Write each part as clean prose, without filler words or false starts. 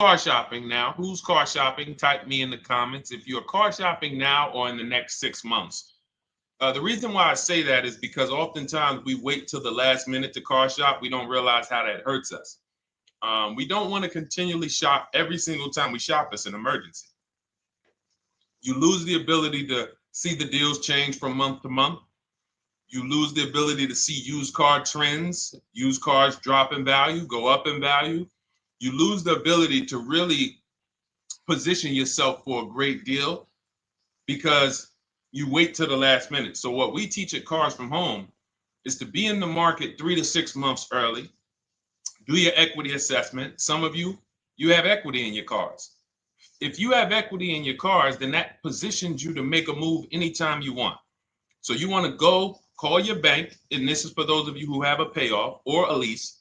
car shopping now? Who's car shopping? Type me in the comments if you're car shopping now or in the next 6 months. The reason why I say that is because oftentimes we wait till the last minute to car shop. We don't realize how that hurts us. We don't want to continually shop every single time we shop. It's an emergency. You lose the ability to see the deals change from month to month. You lose the ability to see used car trends, used cars drop in value, go up in value. You lose the ability to really position yourself for a great deal because you wait till the last minute. So what we teach at Cars from Home is to be in the market 3 to 6 months early. Do your equity assessment. Some of you have equity in your cars. If you have equity in your cars, then that positions you to make a move anytime you want. So you want to go call your bank, and this is for those of you who have a payoff or a lease.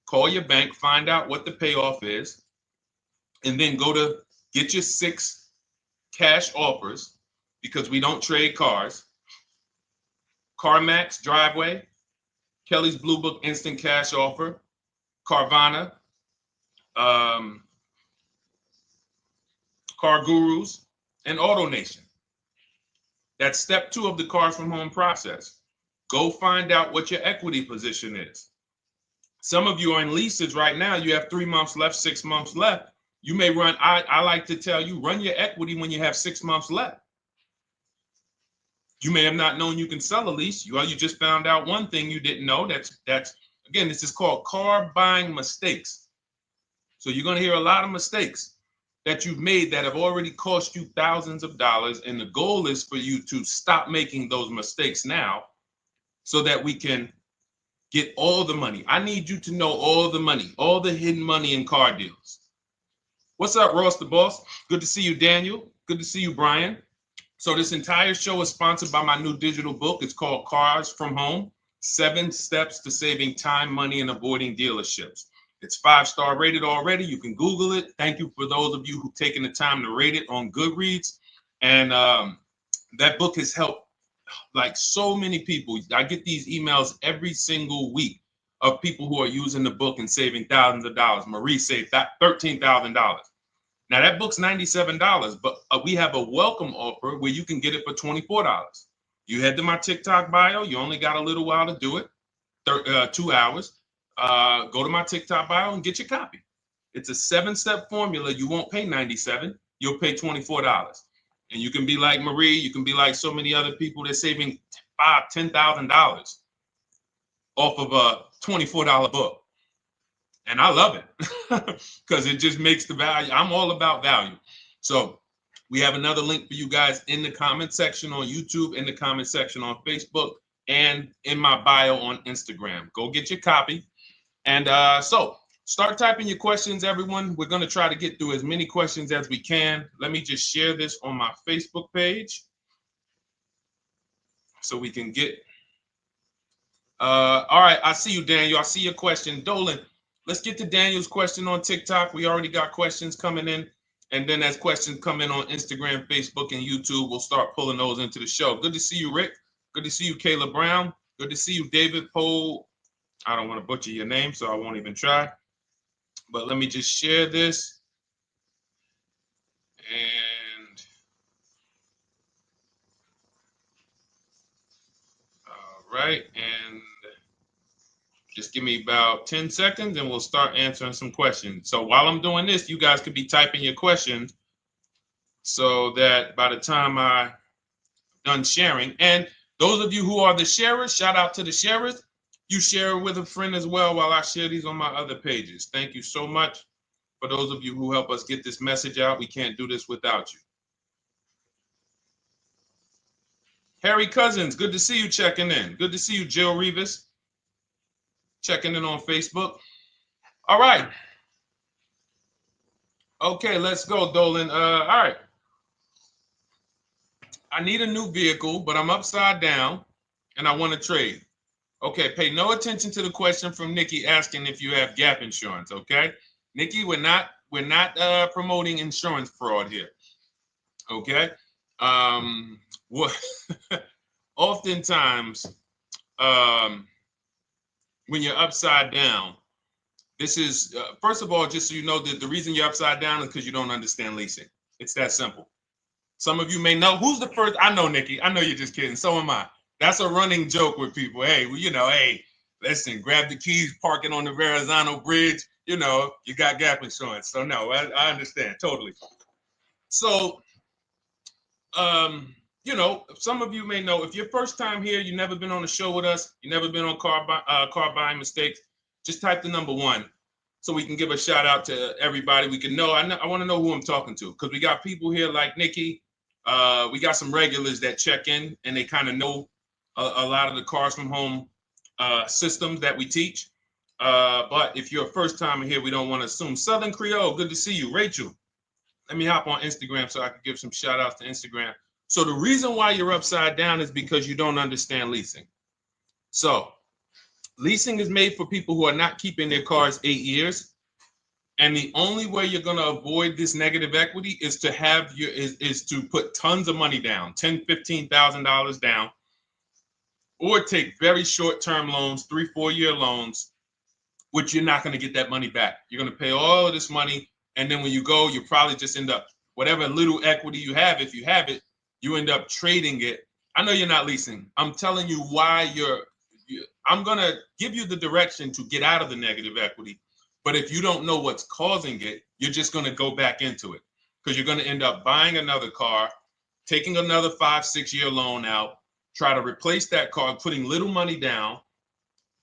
Call your bank, find out what the payoff is, and then go to get your 6 cash offers, because we don't trade cars. CarMax Driveway, Kelly's Blue Book Instant Cash Offer, Carvana, Car Gurus, and AutoNation. That's step 2 of the Cars from Home process. Go find out what your equity position is. Some of you are in leases right now. You have 3 months left, 6 months left. You may run, I like to tell you, run your equity when you have 6 months left. You may have not known you can sell a lease. You just found out one thing you didn't know. That's again, this is called car buying mistakes. So you're going to hear a lot of mistakes that you've made that have already cost you thousands of dollars. And the goal is for you to stop making those mistakes now so that we can get all the money. I need you to know all the money, all the hidden money in car deals. What's up, Ross the Boss? Good to see you, Daniel. Good to see you, Brian. So this entire show is sponsored by my new digital book. It's called Cars from Home, 7 Steps to Saving Time, Money, and Avoiding Dealerships. It's 5-star rated already. You can Google it. Thank you for those of you who've taken the time to rate it on Goodreads. And that book has helped like so many people. I get these emails every single week of people who are using the book and saving thousands of dollars. Marie saved $13,000. Now that book's $97, but we have a welcome offer where you can get it for $24. You head to my TikTok bio. You only got a little while to do it, 2 hours. Go to my TikTok bio and get your copy. It's a 7-step formula. You won't pay $97. You'll pay $24. And you can be like Marie. You can be like so many other people. They're saving $5,000, $10,000 off of a $24 book. And I love it because it just makes the value. I'm all about value. So we have another link for you guys in the comment section on YouTube, in the comment section on Facebook, and in my bio on Instagram. Go get your copy. And so start typing your questions, everyone. We're going to try to get through as many questions as we can. Let me just share this on my Facebook page so we can get. All right. I see you, Daniel. I see your question. Dolan, let's get to Daniel's question on TikTok. We already got questions coming in. And then as questions come in on Instagram, Facebook, and YouTube, we'll start pulling those into the show. Good to see you, Rick. Good to see you, Kayla Brown. Good to see you, David Poe. I don't want to butcher your name, so I won't even try. But let me just share this. And all right. And just give me about 10 seconds and we'll start answering some questions. So while I'm doing this, you guys could be typing your questions so that by the time I'm done sharing, and those of you who are the sharers, shout out to the sharers. You share it with a friend as well while I share these on my other pages. Thank you so much for those of you who help us get this message out. We can't do this without you. Harry Cousins, good to see you checking in. Good to see you, Jill Rivas, checking in on Facebook. All right. Okay, let's go, Dolan. All right. I need a new vehicle, but I'm upside down and I want to trade. Okay, pay no attention to the question from Nikki asking if you have gap insurance, okay? Nikki, we're not promoting insurance fraud here, okay? What oftentimes when you're upside down, This is, first of all, just so you know, that the reason you're upside down is because you don't understand leasing. It's that simple. Some of you may know who's the first. I know, Nikki. I know you're just kidding. So am I. That's a running joke with people. Hey, well, hey, listen, grab the keys, park it on the Verrazano Bridge. You got gap insurance. So no, I understand totally. So, some of you may know, if you're first time here, you've never been on a show with us, you've never been on car buying mistakes, just type the number 1 so we can give a shout out to everybody. We can know. I want to know who I'm talking to, because we got people here like Nikki. We got some regulars that check in and they kind of know a lot of the Cars from Home systems that we teach. But if you're a first timer here, we don't want to assume. Southern Creole, good to see you. Rachel, let me hop on Instagram so I can give some shout outs to Instagram. So the reason why you're upside down is because you don't understand leasing. So leasing is made for people who are not keeping their cars 8 years. And the only way you're going to avoid this negative equity is to is to put tons of money down, $10,000, $15,000 down, or take very short-term loans, 3-4 year loans, which you're not going to get that money back. You're going to pay all of this money. And then when you go, you probably just end up, whatever little equity you have, if you have it, you end up trading it. I know you're not leasing. I'm telling you why I'm going to give you the direction to get out of the negative equity. But if you don't know what's causing it, you're just going to go back into it, because you're going to end up buying another car, taking another 5-6 year loan out, try to replace that car, putting little money down,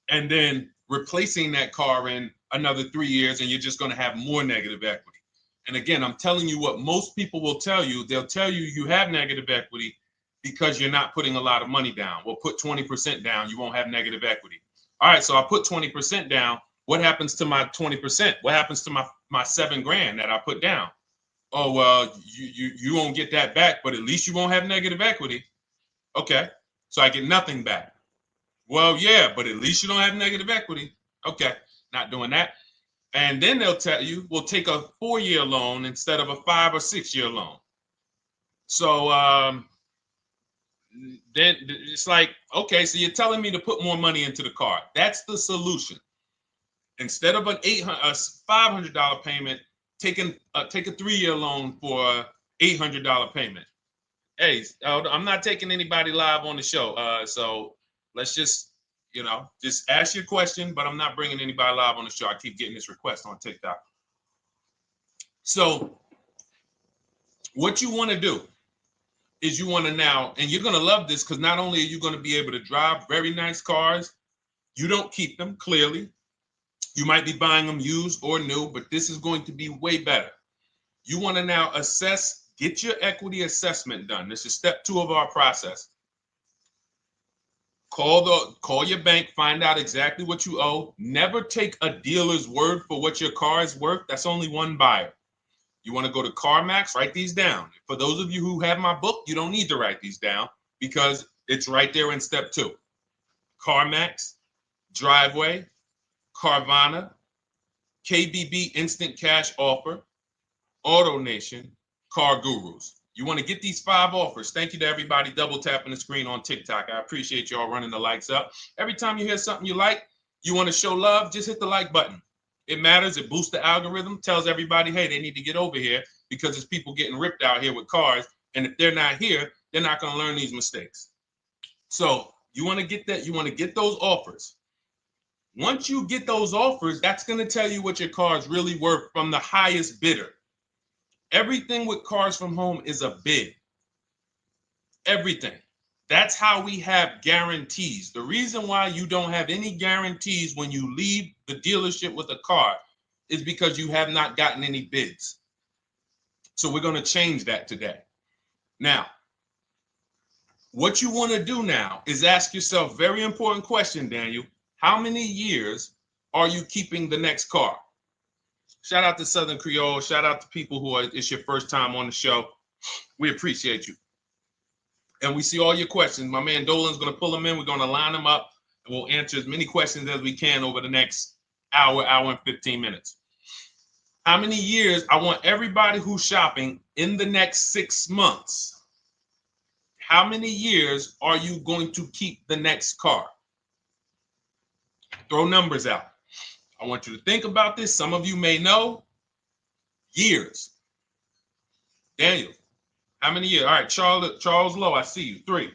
and then replacing that car in another 3 years, and you're just going to have more negative equity. And again, I'm telling you what most people will tell you. They'll tell you you have negative equity because you're not putting a lot of money down. Well, put 20% down, you won't have negative equity. All right, so I put 20% down. What happens to my 20%? What happens to my $7,000 that I put down? Oh, well, you won't get that back, but at least you won't have negative equity. Okay, so I get nothing back. Well, yeah, but at least you don't have negative equity. Okay, not doing that. And then they'll tell you, we'll take a 4-year loan instead of a 5 or 6 year loan. So then it's like, okay, so you're telling me to put more money into the car. That's the solution. Instead of a $500 payment, take a 3-year loan for a $800 payment. Hey, I'm not taking anybody live on the show. So let's just ask your question, but I'm not bringing anybody live on the show. I keep getting this request on TikTok. So what you want to do is you want to now, and you're going to love this, because not only are you going to be able to drive very nice cars, you don't keep them, clearly. You might be buying them used or new, but this is going to be way better. You want to now assess, get your equity assessment done. This is step 2 of our process. Call your bank, find out exactly what you owe. Never take a dealer's word for what your car is worth. That's only one buyer. You want to go to CarMax, write these down. For those of you who have my book, you don't need to write these down because it's right there in step 2. CarMax, Driveway, Carvana, KBB Instant Cash Offer, AutoNation, Car Gurus. You want to get these 5 offers. Thank you to everybody double tapping the screen on TikTok. I appreciate y'all running the likes up. Every time you hear something you like, you want to show love, just hit the like button. It matters. It boosts the algorithm, tells everybody, hey, they need to get over here, because there's people getting ripped out here with cars. And if they're not here, they're not going to learn these mistakes. So you want to get that. You want to get those offers. Once you get those offers, that's going to tell you what your car is really worth from the highest bidder. Everything with Cars from Home is a bid. Everything. That's how we have guarantees. The reason why you don't have any guarantees when you leave the dealership with a car is because you have not gotten any bids. So we're going to change that today. Now, what you want to do now is ask yourself, very important question, Daniel. How many years are you keeping the next car? Shout out to Southern Creole. Shout out to people who it's your first time on the show. We appreciate you. And we see all your questions. My man Dolan's going to pull them in. We're going to line them up, and we'll answer as many questions as we can over the next hour and 15 minutes. How many years? I want everybody who's shopping in the next 6 months. How many years are you going to keep the next car? Throw numbers out. I want you to think about this. Some of you may know. Years. Daniel, how many years? All right, Charles Lowe, I see you. 3.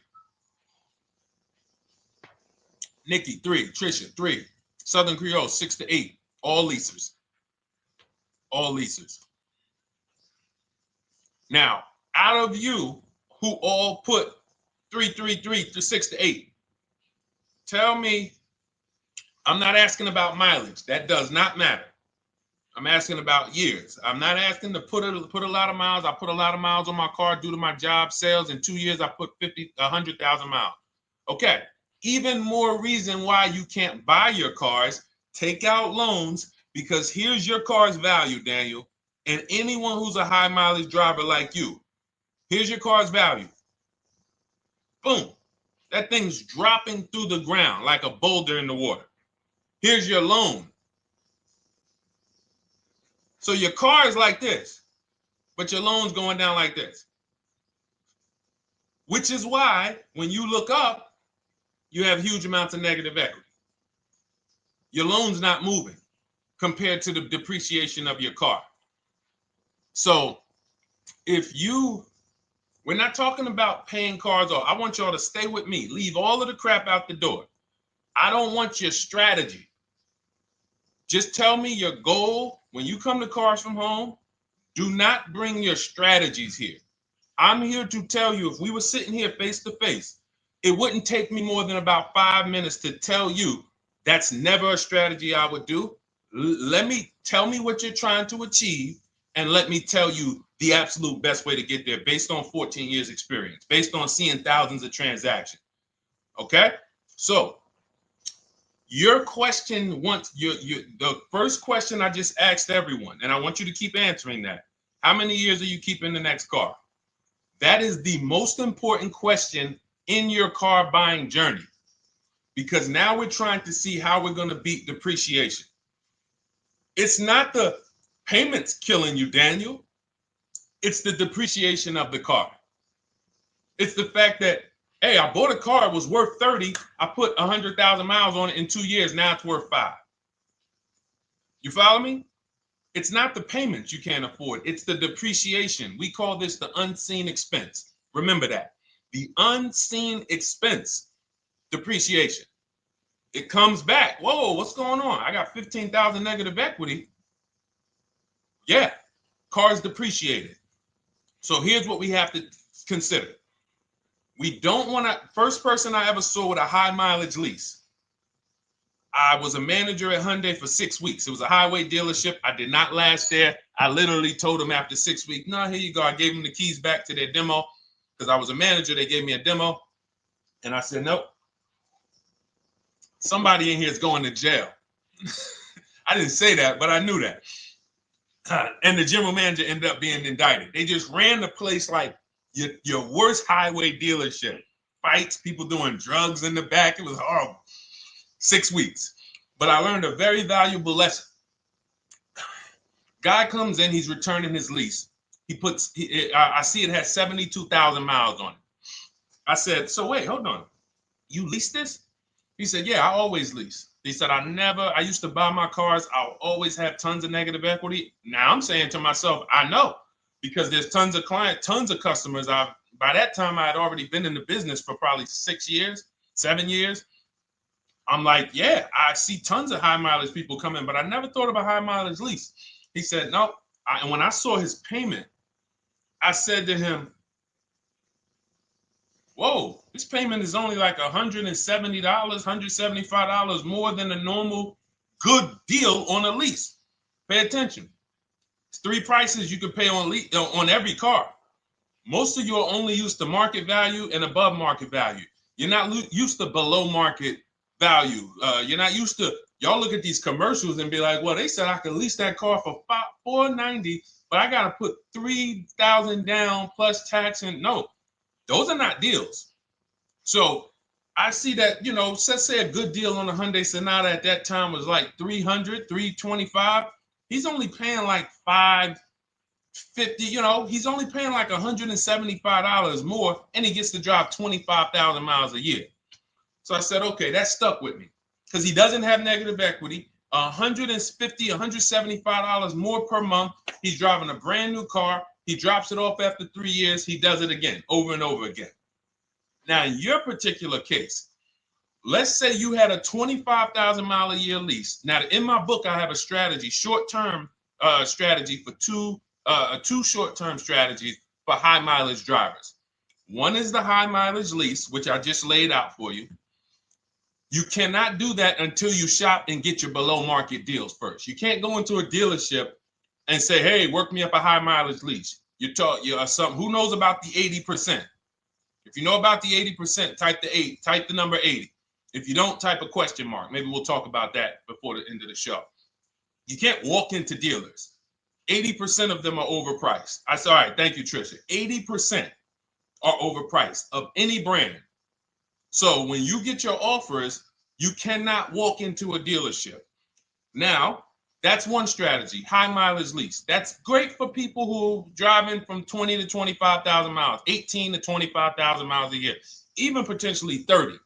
Nikki, 3. Trisha, 3. Southern Creole, 6 to 8. All leasers. All leasers. Now, out of you who all put 3 to 6 to 8, tell me, I'm not asking about mileage. That does not matter. I'm asking about years. I'm not asking to put a lot of miles. I put a lot of miles on my car due to my job sales. In 2 years, I put 100,000 miles. Okay. Even more reason why you can't buy your cars. Take out loans, because here's your car's value, Daniel. And anyone who's a high mileage driver like you, here's your car's value. Boom. That thing's dropping through the ground like a boulder in the water. Here's your loan. So your car is like this, but your loan's going down like this. Which is why when you look up, you have huge amounts of negative equity. Your loan's not moving compared to the depreciation of your car. So we're not talking about paying cars off. I want y'all to stay with me. Leave all of the crap out the door. I don't want your strategy. Just tell me your goal. When you come to Cars from Home, do not bring your strategies here. I'm here to tell you, if we were sitting here face to face, it wouldn't take me more than about 5 minutes to tell you that's never a strategy I would do. Tell me what you're trying to achieve, and let me tell you the absolute best way to get there based on 14 years experience, based on seeing thousands of transactions. Okay? So your question, the first question I just asked everyone, and I want you to keep answering that. How many years are you keeping the next car? That is the most important question in your car buying journey, because now we're trying to see how we're going to beat depreciation. It's not the payments killing you, Daniel. It's the depreciation of the car. It's the fact that, hey, I bought a car, it was worth 30. I put 100,000 miles on it in 2 years. Now it's worth 5. You follow me? It's not the payments you can't afford. It's the depreciation. We call this the unseen expense. Remember that. The unseen expense, depreciation. It comes back. Whoa, what's going on? I got 15,000 negative equity. Yeah, car's depreciated. So here's what we have to consider. We don't want to, first person I ever saw with a high mileage lease. I was a manager at Hyundai for 6 weeks. It was a highway dealership. I did not last there. I literally told them after 6 weeks, no, here you go. I gave them the keys back to their demo because I was a manager. They gave me a demo. And I said, nope. Somebody in here is going to jail. I didn't say that, but I knew that. And the general manager ended up being indicted. They just ran the place like your worst highway dealership. Fights, people doing drugs in the back. It was horrible. 6 weeks. But I learned a very valuable lesson. Guy comes in, he's returning his lease. I see it has 72,000 miles on it. I said, so wait, hold on. You leased this? He said, yeah, I always lease. He said, I used to buy my cars. I'll always have tons of negative equity. Now I'm saying to myself, I know, because there's tons of clients, tons of customers. By that time, I had already been in the business for probably 6 years, 7 years. I'm like, yeah, I see tons of high mileage people come in, but I never thought of a high mileage lease. He said, no. And when I saw his payment, I said to him, whoa, this payment is only like $170, $175 more than a normal good deal on a lease. Pay attention. It's 3 prices you can pay on every car. Most of you are only used to market value and above market value. You're not used to below market value. You're not used to, y'all look at these commercials and be like, well, they said I could lease that car for $490, but I got to put $3,000 down plus tax. And no, those are not deals. So I see that, let's say a good deal on a Hyundai Sonata at that time was like $300, $325. He's only paying like $550, he's only paying like $175 more, and he gets to drive 25,000 miles a year. So I said, okay, that stuck with me because he doesn't have negative equity. $150, $175 more per month. He's driving a brand new car. He drops it off after 3 years. He does it again, over and over again. Now, in your particular case, let's say you had a 25,000 mile a year lease. Now, in my book, I have a strategy, short-term strategy for two short-term strategies for high mileage drivers. One is the high mileage lease, which I just laid out for you. You cannot do that until you shop and get your below market deals first. You can't go into a dealership and say, hey, work me up a high mileage lease. Who knows about the 80%? If you know about the 80%, type the number 80. If you don't, type a question mark. Maybe we'll talk about that before the end of the show. You can't walk into dealers. 80% of them are overpriced. I said, all right, thank you, Trisha. 80% are overpriced of any brand. So when you get your offers, you cannot walk into a dealership. Now, that's one strategy, high mileage lease. That's great for people who are driving from 20 to 25,000 miles, 18 to 25,000 miles a year, even potentially 30.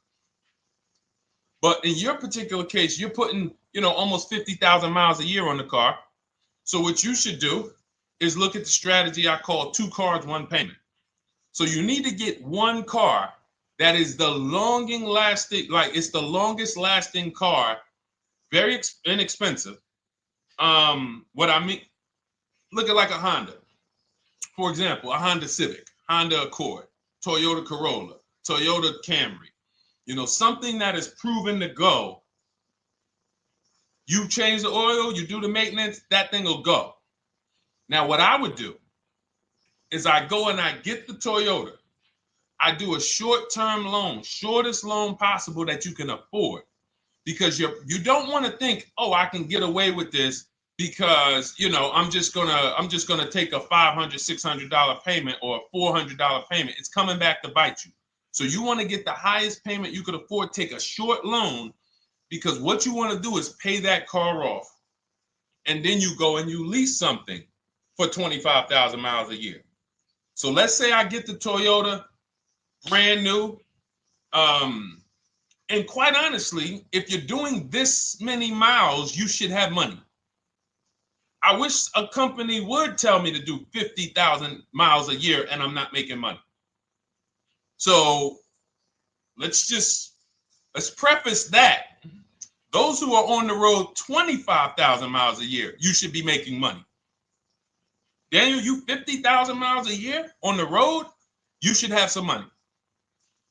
But in your particular case, you're putting, almost 50,000 miles a year on the car. So what you should do is look at the strategy I call 2 cars, 1 payment. So you need to get one car that is the longest lasting car, very inexpensive. What I mean, look at like a Honda. For example, a Honda Civic, Honda Accord, Toyota Corolla, Toyota Camry. Something that is proven to go. You change the oil, you do the maintenance, that thing will go. Now, what I would do is I go and I get the Toyota. I do a short-term loan, shortest loan possible that you can afford, because you don't want to think, oh, I can get away with this because I'm just gonna take a $500, $600 payment or a $400 payment. It's coming back to bite you. So you want to get the highest payment you could afford, take a short loan, because what you want to do is pay that car off, and then you go and you lease something for 25,000 miles a year. So let's say I get the Toyota brand new. And quite honestly, if you're doing this many miles, you should have money. I wish a company would tell me to do 50,000 miles a year and I'm not making money. So let's preface that. Those who are on the road 25,000 miles a year, you should be making money. Daniel, you 50,000 miles a year on the road, you should have some money.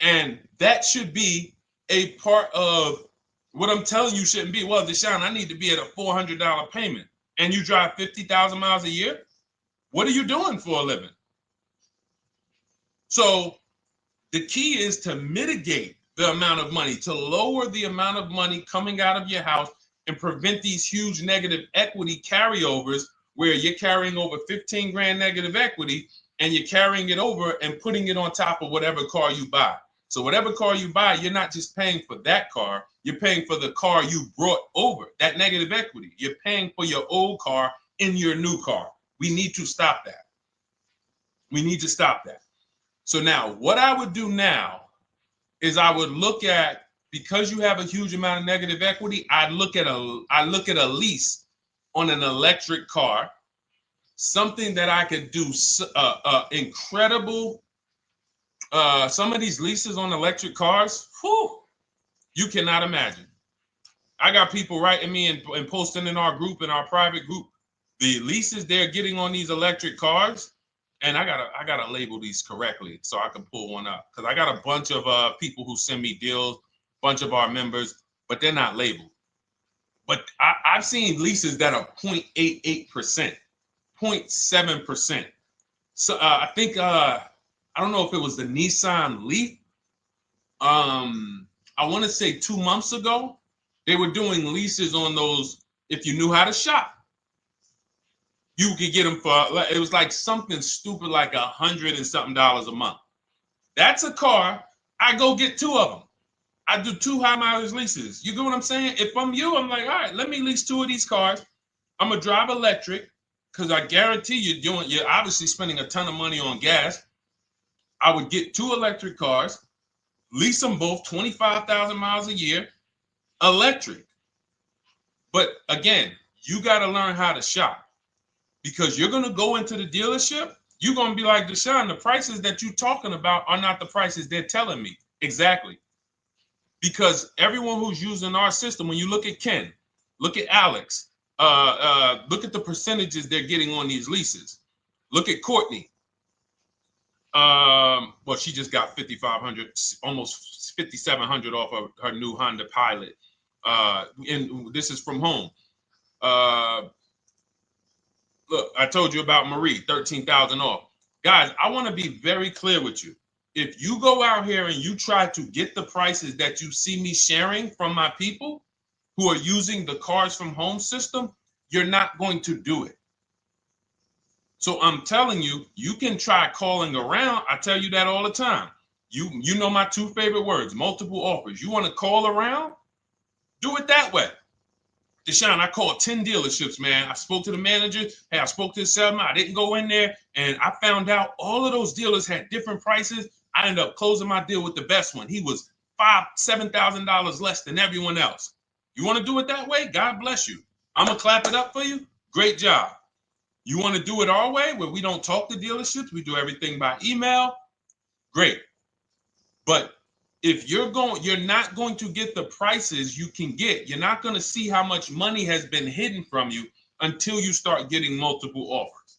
And that should be a part of what I'm telling you shouldn't be. Well, Deshone, I need to be at a $400 payment. And you drive 50,000 miles a year? What are you doing for a living? So the key is to mitigate the amount of money, to lower the amount of money coming out of your house and prevent these huge negative equity carryovers where you're carrying over 15 grand negative equity and you're carrying it over and putting it on top of whatever car you buy. So whatever car you buy, you're not just paying for that car, you're paying for the car you brought over, that negative equity. You're paying for your old car in your new car. We need to stop that. We need to stop that. So now what I would do now is I would look at, because you have a huge amount of negative equity, I look at a lease on an electric car, something that I could do incredible. Some of these leases on electric cars, you cannot imagine. I got people writing me and posting in our group, in our private group, the leases they're getting on these electric cars. And I gotta label these correctly so I can pull one up, because I got a bunch of people who send me deals, bunch of our members, but they're not labeled. But I've seen leases that are 0.88%, 0.7%. So I think I don't know if it was the Nissan Leaf. I want to say 2 months ago, they were doing leases on those. If you knew how to shop, you could get them for, it was like something stupid like $100 and something a month. That's a car. I go get 2 of them. I do 2 high mileage leases. You get what I'm saying? If I'm you, I'm like, all right, let me lease 2 of these cars. I'm gonna drive electric, because I guarantee you're obviously spending a ton of money on gas. I would get 2 electric cars, lease them both 25,000 miles a year, electric. But again, you got to learn how to shop, because you're going to go into the dealership. You're going to be like, Deshone, the prices that you're talking about are not the prices they're telling me. Exactly. Because everyone who's using our system, when you look at Ken, look at Alex, look at the percentages they're getting on these leases. Look at Courtney. Well, she just got 5,500, almost 5,700 off of her new Honda Pilot. And this is from home. Look, I told you about Marie, 13,000 off. Guys, I want to be very clear with you. If you go out here and you try to get the prices that you see me sharing from my people who are using the Cars from Home system, you're not going to do it. So I'm telling you, you can try calling around. I tell you that all the time. You know my two favorite words, multiple offers. You want to call around? Do it that way. Deshone, I called 10 dealerships, man. I spoke to the manager. Hey, I spoke to the salesman. I didn't go in there, and I found out all of those dealers had different prices. I ended up closing my deal with the best one. He was $7,000 less than everyone else. You want to do it that way? God bless you. I'm going to clap it up for you. Great job. You want to do it our way, where we don't talk to dealerships, we do everything by email? Great. But if you're not going to get the prices you can get. You're not going to see how much money has been hidden from you until you start getting multiple offers.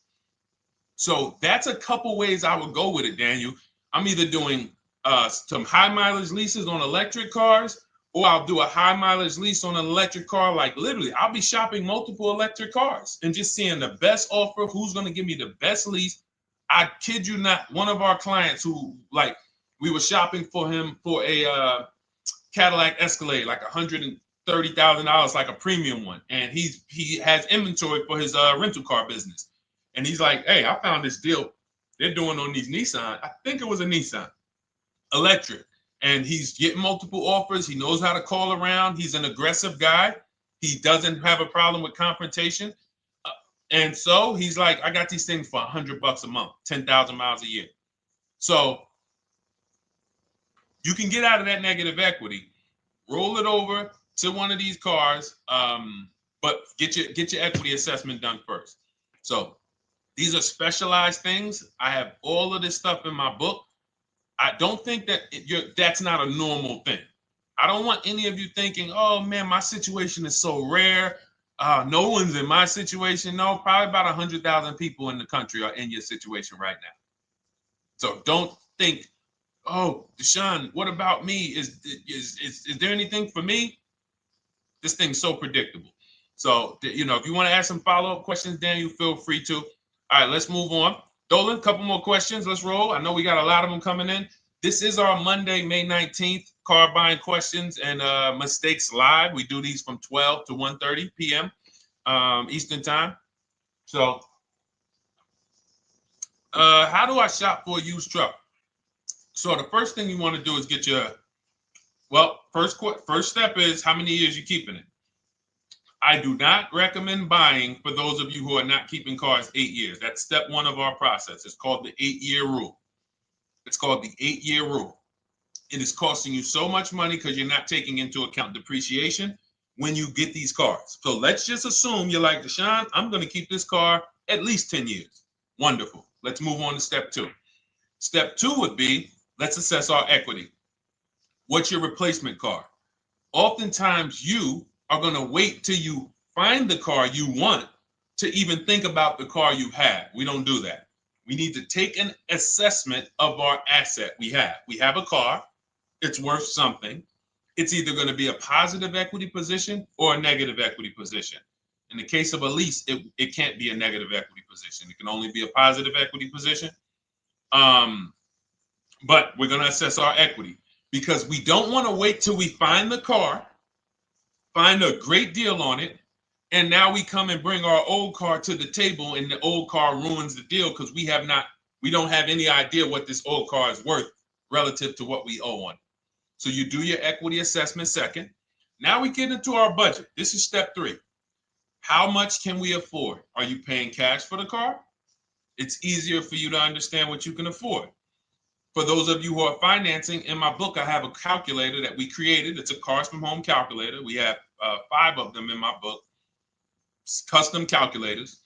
So that's a couple ways I would go with it, Daniel. I'm either doing some high mileage leases on electric cars, or I'll do a high mileage lease on an electric car. Like literally, I'll be shopping multiple electric cars and just seeing the best offer, who's going to give me the best lease. I kid you not, one of our clients who, like, we were shopping for him for a Cadillac Escalade, like $130,000, like a premium one. And he has inventory for his rental car business. And he's like, hey, I found this deal they're doing on these Nissan. I think it was a Nissan electric. And he's getting multiple offers. He knows how to call around. He's an aggressive guy. He doesn't have a problem with confrontation. And so he's like, I got these things for $100 a month, 10,000 miles a year. So you can get out of that negative equity, roll it over to one of these cars, but get your equity assessment done first. So these are specialized things. I have all of this stuff in my book. I don't think that that's not a normal thing. I don't want any of you thinking, oh man, my situation is so rare. No one's in my situation. No, probably about 100,000 people in the country are in your situation right now. So don't think, oh, Deshone, what about me? Is there anything for me? This thing's so predictable. So, if you want to ask some follow-up questions, Daniel, feel free to. All right, let's move on. Dolan, a couple more questions. Let's roll. I know we got a lot of them coming in. This is our Monday, May 19th, car buying questions and mistakes live. We do these from 12 to 1:30 p.m. Eastern time. So, how do I shop for a used truck? So the first thing you want to do is get your, first step is how many years you keeping it. I do not recommend buying for those of you who are not keeping cars 8 years. That's step one of our process. It's called the 8-year rule. It's called the 8-year rule. It is costing you so much money because you're not taking into account depreciation when you get these cars. So let's just assume you're like, Deshone, I'm going to keep this car at least 10 years. Wonderful. Let's move on to step two. Step two would be, let's assess our equity. What's your replacement car? Oftentimes you are going to wait till you find the car you want to even think about the car you have. We don't do that. We need to take an assessment of our asset we have. We have a car. It's worth something. It's either going to be a positive equity position or a negative equity position. In the case of a lease, it can't be a negative equity position. It can only be a positive equity position. But we're going to assess our equity because we don't want to wait till we find the car, find a great deal on it, and now we come and bring our old car to the table and the old car ruins the deal because we don't have any idea what this old car is worth relative to what we owe on it. So you do your equity assessment second. Now we get into our budget. This is step three. How much can we afford? Are you paying cash for the car? It's easier for you to understand what you can afford. For those of you who are financing, in my book, I have a calculator that we created. It's a Cars from Home calculator. We have 5 of them in my book, custom calculators.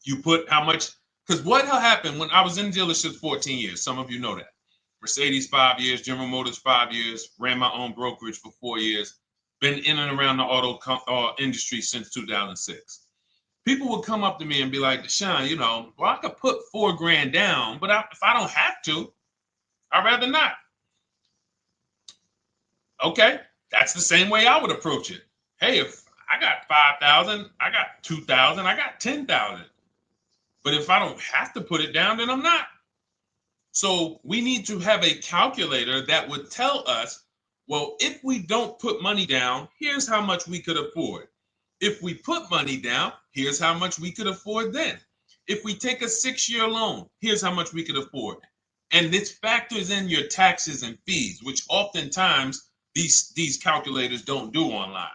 You put how much, because what happened when I was in dealerships 14 years, some of you know that. Mercedes 5 years, General Motors 5 years, ran my own brokerage for 4 years, been in and around the auto industry since 2006. People would come up to me and be like, Deshone, you know, well, I could put $4,000 down, but if I don't have to, I'd rather not. Okay, that's the same way I would approach it. Hey, if I got 5,000, I got 2,000, I got 10,000. But if I don't have to put it down, then I'm not. So we need to have a calculator that would tell us, well, if we don't put money down, here's how much we could afford. If we put money down, here's how much we could afford then. If we take a 6-year loan, here's how much we could afford. And this factors in your taxes and fees, which oftentimes these calculators don't do online.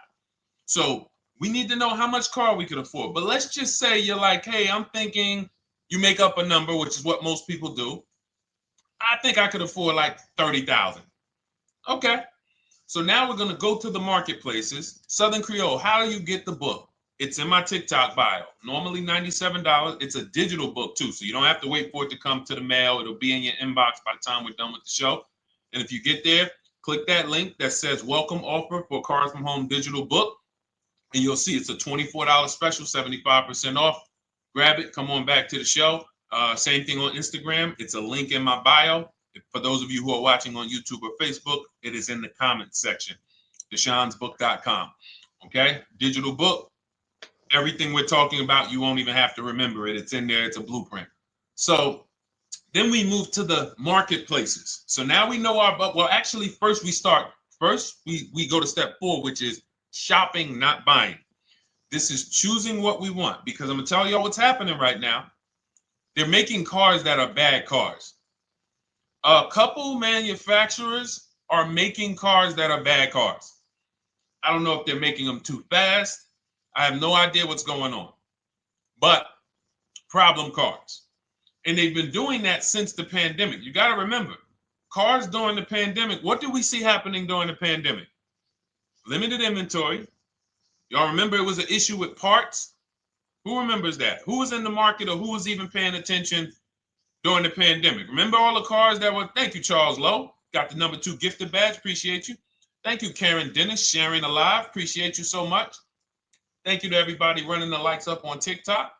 So we need to know how much car we could afford. But let's just say you're like, hey, I'm thinking, you make up a number, which is what most people do. I think I could afford like 30,000. Okay. So now we're going to go to the marketplaces. Southern Creole, how do you get the book? It's in my TikTok bio. Normally $97. It's a digital book too, so you don't have to wait for it to come to the mail. It'll be in your inbox by the time we're done with the show. And if you get there, click that link that says welcome offer for Cars from Home digital book. And you'll see it's a $24 special, 75% off. Grab it. Come on back to the show. Same thing on Instagram. It's a link in my bio. For those of you who are watching on YouTube or Facebook, it is in the comments section, DeshonesBook.com. Okay, digital book. Everything we're talking about, you won't even have to remember it. It's in there. It's a blueprint. So then we move to the marketplaces. So now we know well, actually, first we go to step 4, which is shopping, not buying. This is choosing what we want, because I'm going to tell y'all what's happening right now. They're making cars that are bad cars. A couple manufacturers are making cars that are bad cars. I don't know if they're making them too fast. I have no idea what's going on. But problem cars. And they've been doing that since the pandemic. You got to remember, cars during the pandemic, what did we see happening during the pandemic? Limited inventory. Y'all remember it was an issue with parts? Who remembers that? Who was in the market or who was even paying attention during the pandemic? Remember all the cars that were, thank you, Charles Lowe. Got the number 2 gifted badge. Appreciate you. Thank you, Karen Dennis, sharing alive. Appreciate you so much. Thank you to everybody running the likes up on TikTok.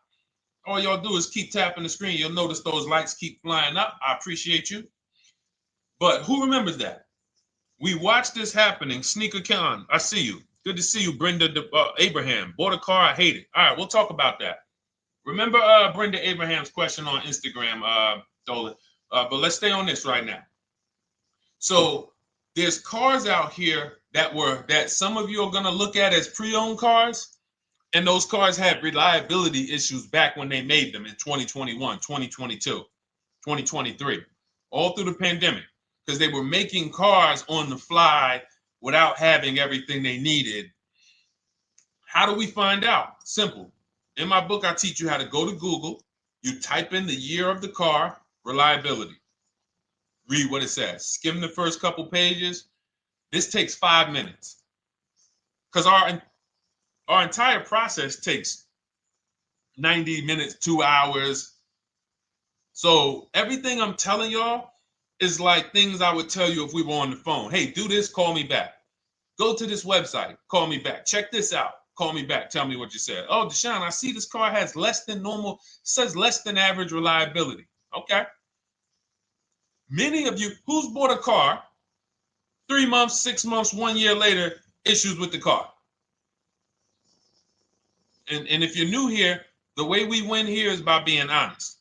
All y'all do is keep tapping the screen. You'll notice those likes keep flying up. I appreciate you. But who remembers that? We watched this happening. Sneaker Con, I see you. Good to see you, Brenda Abraham. Bought a car, I hate it. All right, we'll talk about that. Remember Brenda Abraham's question on Instagram, Dolan. But let's stay on this right now. So there's cars out here that some of you are going to look at as pre-owned cars. And those cars had reliability issues back when they made them in 2021, 2022, 2023, all through the pandemic, because they were making cars on the fly without having everything they needed. How do we find out? Simple. In my book, I teach you how to go to Google. You type in the year of the car, reliability. Read what it says. Skim the first couple pages. This takes 5 minutes. Because our entire process takes 90 minutes, 2 hours. So everything I'm telling y'all is like things I would tell you if we were on the phone. Hey, do this, call me back. Go to this website, call me back. Check this out, call me back. Tell me what you said. Oh, Deshone, I see this car has less than normal, says less than average reliability. Okay. Many of you, who's bought a car 3 months, 6 months, 1 year later, issues with the car? And if you're new here, the way we win here is by being honest.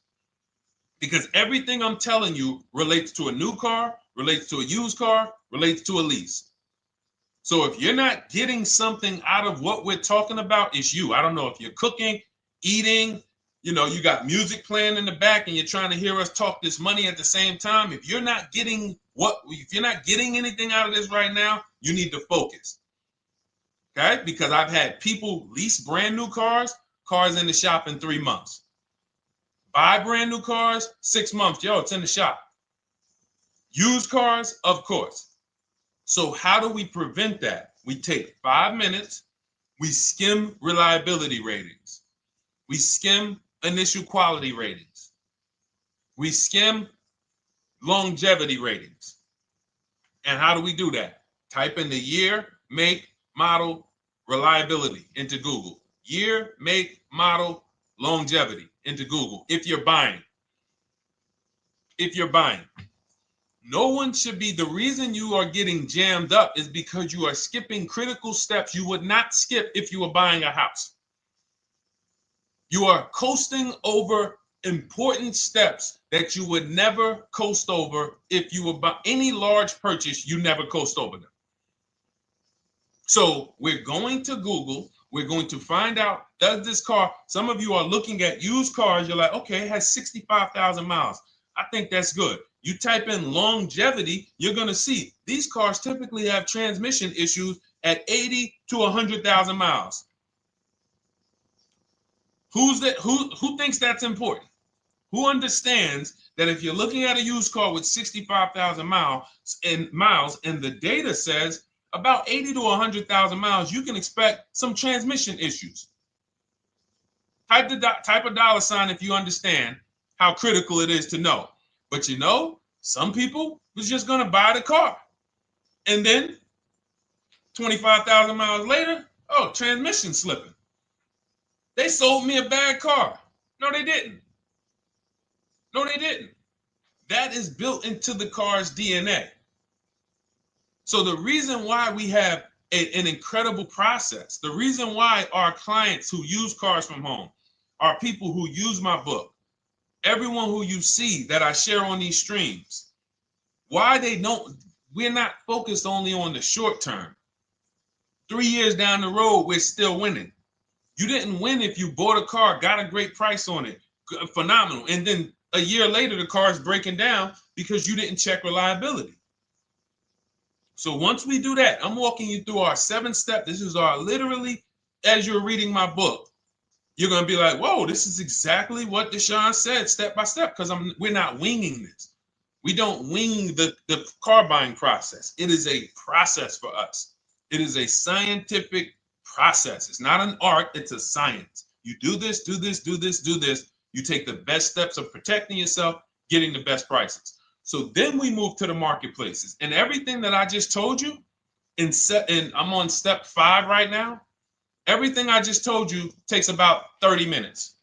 Because everything I'm telling you relates to a new car, relates to a used car, relates to a lease. So if you're not getting something out of what we're talking about, it's you. I don't know if you're cooking, eating, you got music playing in the back and you're trying to hear us talk this money at the same time. If you're not getting anything out of this right now, you need to focus. Okay? Because I've had people lease brand new cars in the shop in 3 months. Buy brand new cars, 6 months. Yo, it's in the shop. Used cars, of course. So how do we prevent that? We take 5 minutes We skim reliability ratings. We skim initial quality ratings. We skim longevity ratings. And how do we do that? Type in the year, make, model, reliability into Google. Year, make, model, longevity into Google. If you're buying. No one should be, the reason you are getting jammed up is because you are skipping critical steps you would not skip if you were buying a house. You are coasting over important steps that you would never coast over if you were buying any large purchase. You never coast over them. So we're going to Google. We're going to find out, does this car, some of you are looking at used cars. You're like, okay, it has 65,000 miles. I think that's good. You type in longevity, you're going to see these cars typically have transmission issues at 80 to 100,000 miles. Who thinks that's important? Who understands that if you're looking at a used car with 65,000 miles and the data says about 80 to 100,000 miles, you can expect some transmission issues. Type a dollar sign if you understand how critical it is to know. But you know, some people was just going to buy the car. And then 25,000 miles later, oh, transmission slipping. They sold me a bad car. No, they didn't. That is built into the car's DNA. So the reason why we have an incredible process, the reason why our clients who use Cars from Home, are people who use my book, everyone who you see that I share on these streams, we're not focused only on the short term. 3 years down the road, we're still winning. You didn't win if you bought a car, got a great price on it, phenomenal. And then a year later, the car is breaking down because you didn't check reliability. So once we do that, I'm walking you through our 7-step. This is our literally, as you're reading my book, you're going to be like, whoa, this is exactly what Deshone said, step by step, because we're not winging this. We don't wing the car buying process. It is a process for us. It is a scientific process. It's not an art, it's a science. You do this, do this, do this, do this. You take the best steps of protecting yourself, getting the best prices. So then we move to the marketplaces. And everything that I just told you, and I'm on step 5 right now, everything I just told you takes about 30 minutes.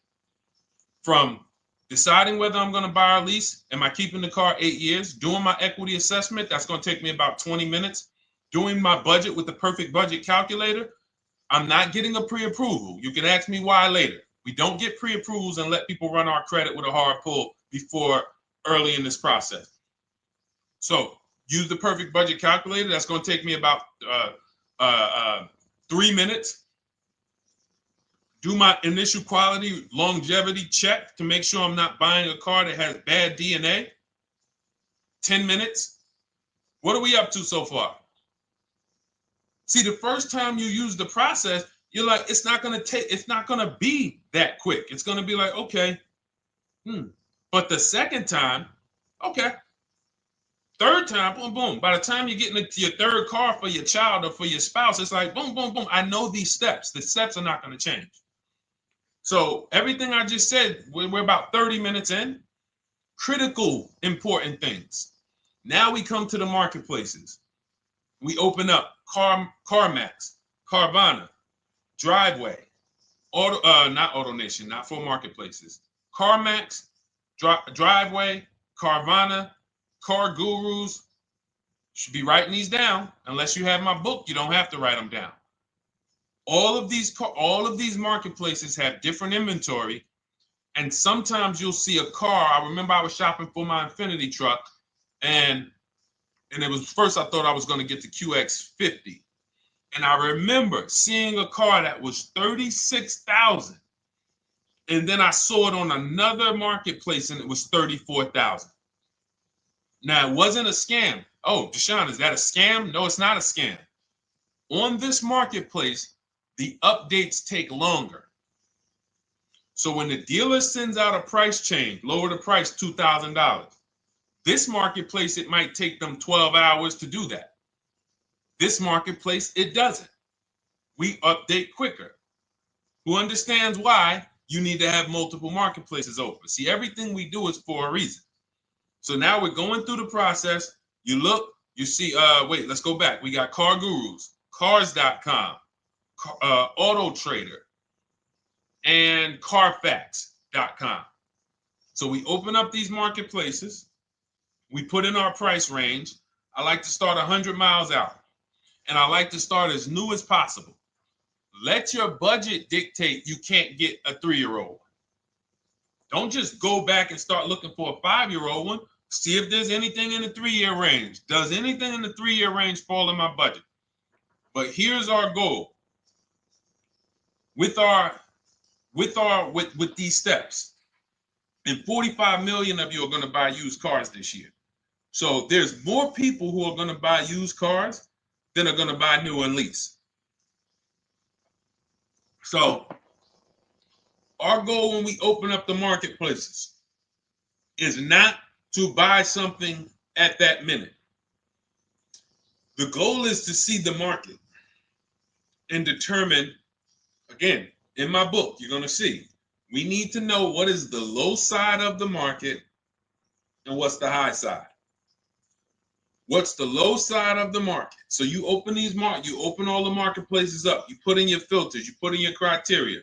From deciding whether I'm going to buy or lease, am I keeping the car 8 years, doing my equity assessment, that's going to take me about 20 minutes, doing my budget with the perfect budget calculator. I'm not getting a pre-approval. You can ask me why later. We don't get pre-approvals and let people run our credit with a hard pull before early in this process. So use the perfect budget calculator. That's going to take me about 3 minutes. Do my initial quality longevity check to make sure I'm not buying a car that has bad DNA. 10 minutes. What are we up to so far? See, the first time you use the process, you're like, it's not going to be that quick. It's going to be like, okay. But the second time, okay. Third time, boom, boom. By the time you're getting into your third car for your child or for your spouse, it's like, boom, boom, boom. I know these steps. The steps are not going to change. So everything I just said, we're about 30 minutes in. Critical, important things. Now we come to the marketplaces. We open up CarMax, Carvana, Driveway, not AutoNation, not for marketplaces. CarMax, Driveway, Carvana, Car Gurus. Should be writing these down. Unless you have my book, you don't have to write them down. All of these marketplaces have different inventory, and sometimes you'll see a car. I remember I was shopping for my Infinity truck, and it was first I thought I was going to get the QX50, and I remember seeing a car that was $36,000, and then I saw it on another marketplace, and it was $34,000. Now it wasn't a scam. Oh, Deshone, is that a scam? No, it's not a scam. On this marketplace, the updates take longer. So when the dealer sends out a price change, lower the price $2,000. This marketplace, it might take them 12 hours to do that. This marketplace, it doesn't. we update quicker. Who understands why you need to have multiple marketplaces open? See, everything we do is for a reason. So now we're going through the process. You look, you see, wait, let's go back. We got Car Gurus, Cars.com, Auto Trader, and Carfax.com. So we open up these marketplaces. We put in our price range. I like to start 100 miles out, and I like to start as new as possible. Let your budget dictate you can't get a 3-year-old. Don't just go back and start looking for a 5-year-old one. See if there's anything in the 3-year range. Does anything in the 3-year range fall in my budget? But here's our goal. With these steps, and 45 million of you are going to buy used cars this year. So there's more people who are going to buy used cars than are going to buy new and lease. So our goal when we open up the marketplaces is not to buy something at that minute. The goal is to see the market and determine, again, in my book, you're going to see, we need to know what is the low side of the market and what's the high side. What's the low side of the market? So you open you open all the marketplaces up. You put in your filters. You put in your criteria.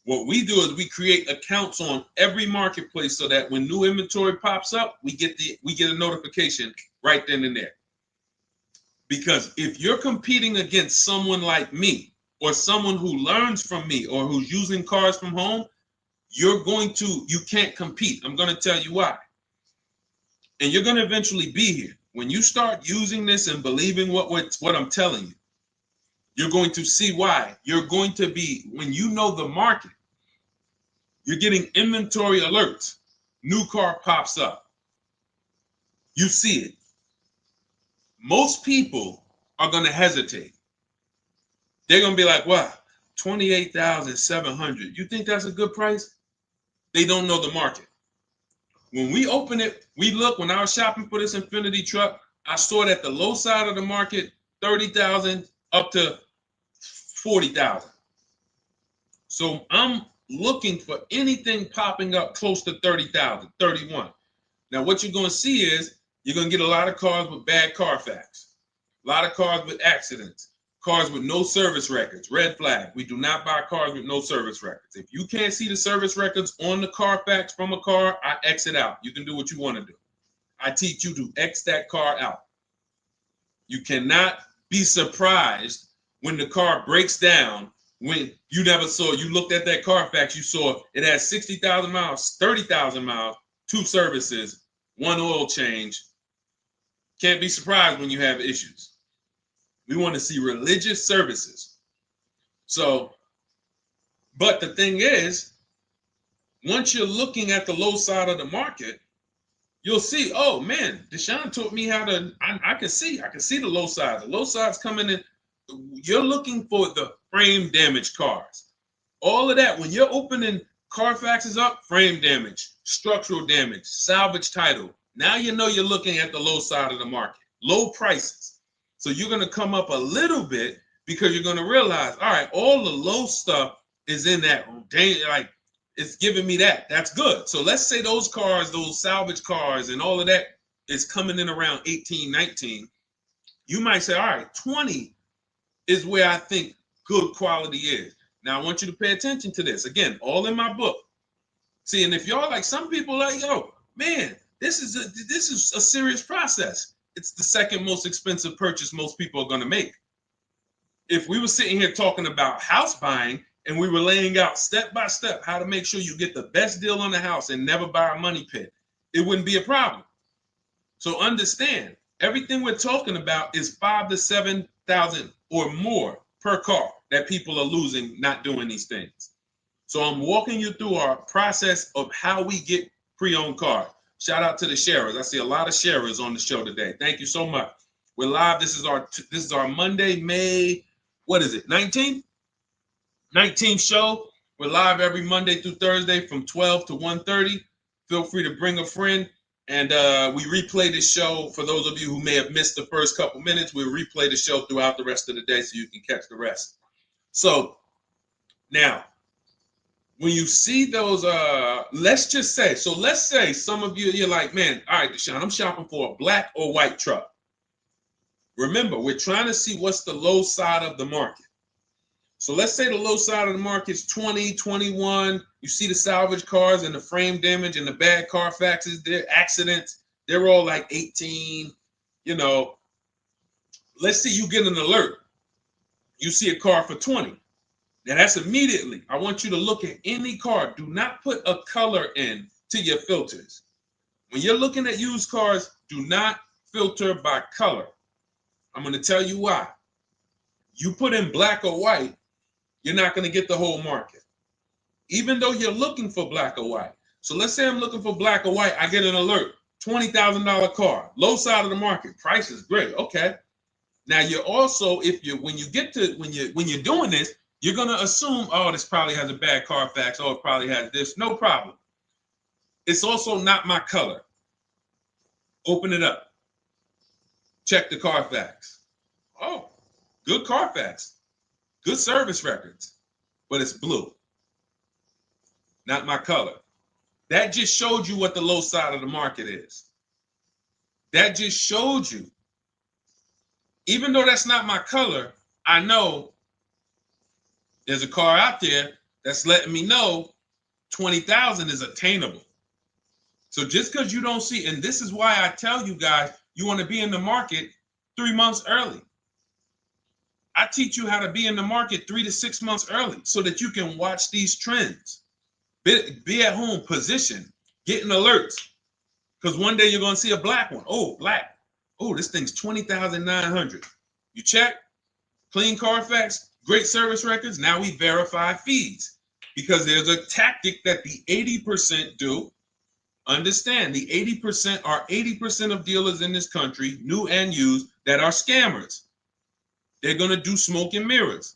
What we do is we create accounts on every marketplace so that when new inventory pops up, we get a notification right then and there. Because if you're competing against someone like me or someone who learns from me or who's using cars from home, you can't compete. I'm going to tell you why. And you're going to eventually be here. When you start using this and believing what I'm telling you, you're going to see why. You're going to be, when you know the market, you're getting inventory alerts. New car pops up. You see it. Most people are going to hesitate. They're going to be like, wow, $28,700. You think that's a good price? They don't know the market. When we open it, we look, when I was shopping for this Infiniti truck, I saw it at the low side of the market, $30,000 up to $40,000. So I'm looking for anything popping up close to $30,000, $31,000. Now what you're going to see is you're going to get a lot of cars with bad Carfax, a lot of cars with accidents, cars with no service records, red flag. We do not buy cars with no service records. If you can't see the service records on the Carfax from a car, I exit out. You can do what you want to do. I teach you to X that car out. You cannot be surprised when the car breaks down when you looked at that Carfax, you saw it has 60,000 miles, 30,000 miles, 2 services, 1 oil change. Can't be surprised when you have issues. We want to see religious services. So, but the thing is, once you're looking at the low side of the market, you'll see, oh man, Deshone taught me how to, I can see the low side. The low side's coming in. You're looking for the frame damage cars. All of that, when you're opening Carfaxes up, frame damage, structural damage, salvage title. Now you know you're looking at the low side of the market, low prices. So you're going to come up a little bit because you're going to realize, all right, all the low stuff is in that, like, it's giving me that. That's good. So let's say those cars, those salvage cars and all of that is coming in around 18, 19. You might say, all right, 20 is where I think good quality is. Now I want you to pay attention to this. Again, all in my book. See, and if y'all like, some people like, yo, man, this is a serious process. It's the second most expensive purchase most people are going to make. If we were sitting here talking about house buying and we were laying out step by step how to make sure you get the best deal on the house and never buy a money pit, it wouldn't be a problem. So understand, everything we're talking about is 5,000 to 7,000 or more per car that people are losing not doing these things. So I'm walking you through our process of how we get pre-owned cars. Shout out to the sharers. I see a lot of sharers on the show today. Thank you so much. We're live. This is our Monday, May, what is it, 19th? 19th show. We're live every Monday through Thursday from 12 to 1:30. Feel free to bring a friend. And we replay the show. For those of you who may have missed the first couple minutes, we'll replay the show throughout the rest of the day so you can catch the rest. So now, when you see those, let's just say, so let's say some of you, you're like, man, all right, Deshone, I'm shopping for a black or white truck. Remember, we're trying to see what's the low side of the market. So let's say the low side of the market is 20, 21. You see the salvage cars and the frame damage and the bad Carfaxes, their accidents, they're all like 18. You know, let's say you get an alert. You see a car for 20. Now that's immediately. I want you to look at any car. Do not put a color in to your filters. When you're looking at used cars, do not filter by color. I'm going to tell you why. You put in black or white, you're not going to get the whole market, even though you're looking for black or white. So let's say I'm looking for black or white. I get an alert, $20,000 car, low side of the market. Price is great. Okay. Now you're also, when you're doing this, you're going to assume, oh, this probably has a bad Carfax. Oh, it probably has this. No problem. It's also not my color. Open it up. Check the Carfax. Oh, good Carfax. Good service records. But it's blue. Not my color. That just showed you what the low side of the market is. That just showed you. Even though that's not my color, I know there's a car out there that's letting me know 20,000 is attainable. So just because you don't see, and this is why I tell you guys, you want to be in the market 3 months early. I teach you how to be in the market 3 to 6 months early so that you can watch these trends. Be at home, position, getting alerts. Because one day you're going to see a black one. Oh, black. Oh, this thing's 20,900. You check, clean Carfax, great service records. Now we verify fees because there's a tactic that the 80% do. Understand, the 80% are 80% of dealers in this country, new and used, that are scammers. They're going to do smoke and mirrors.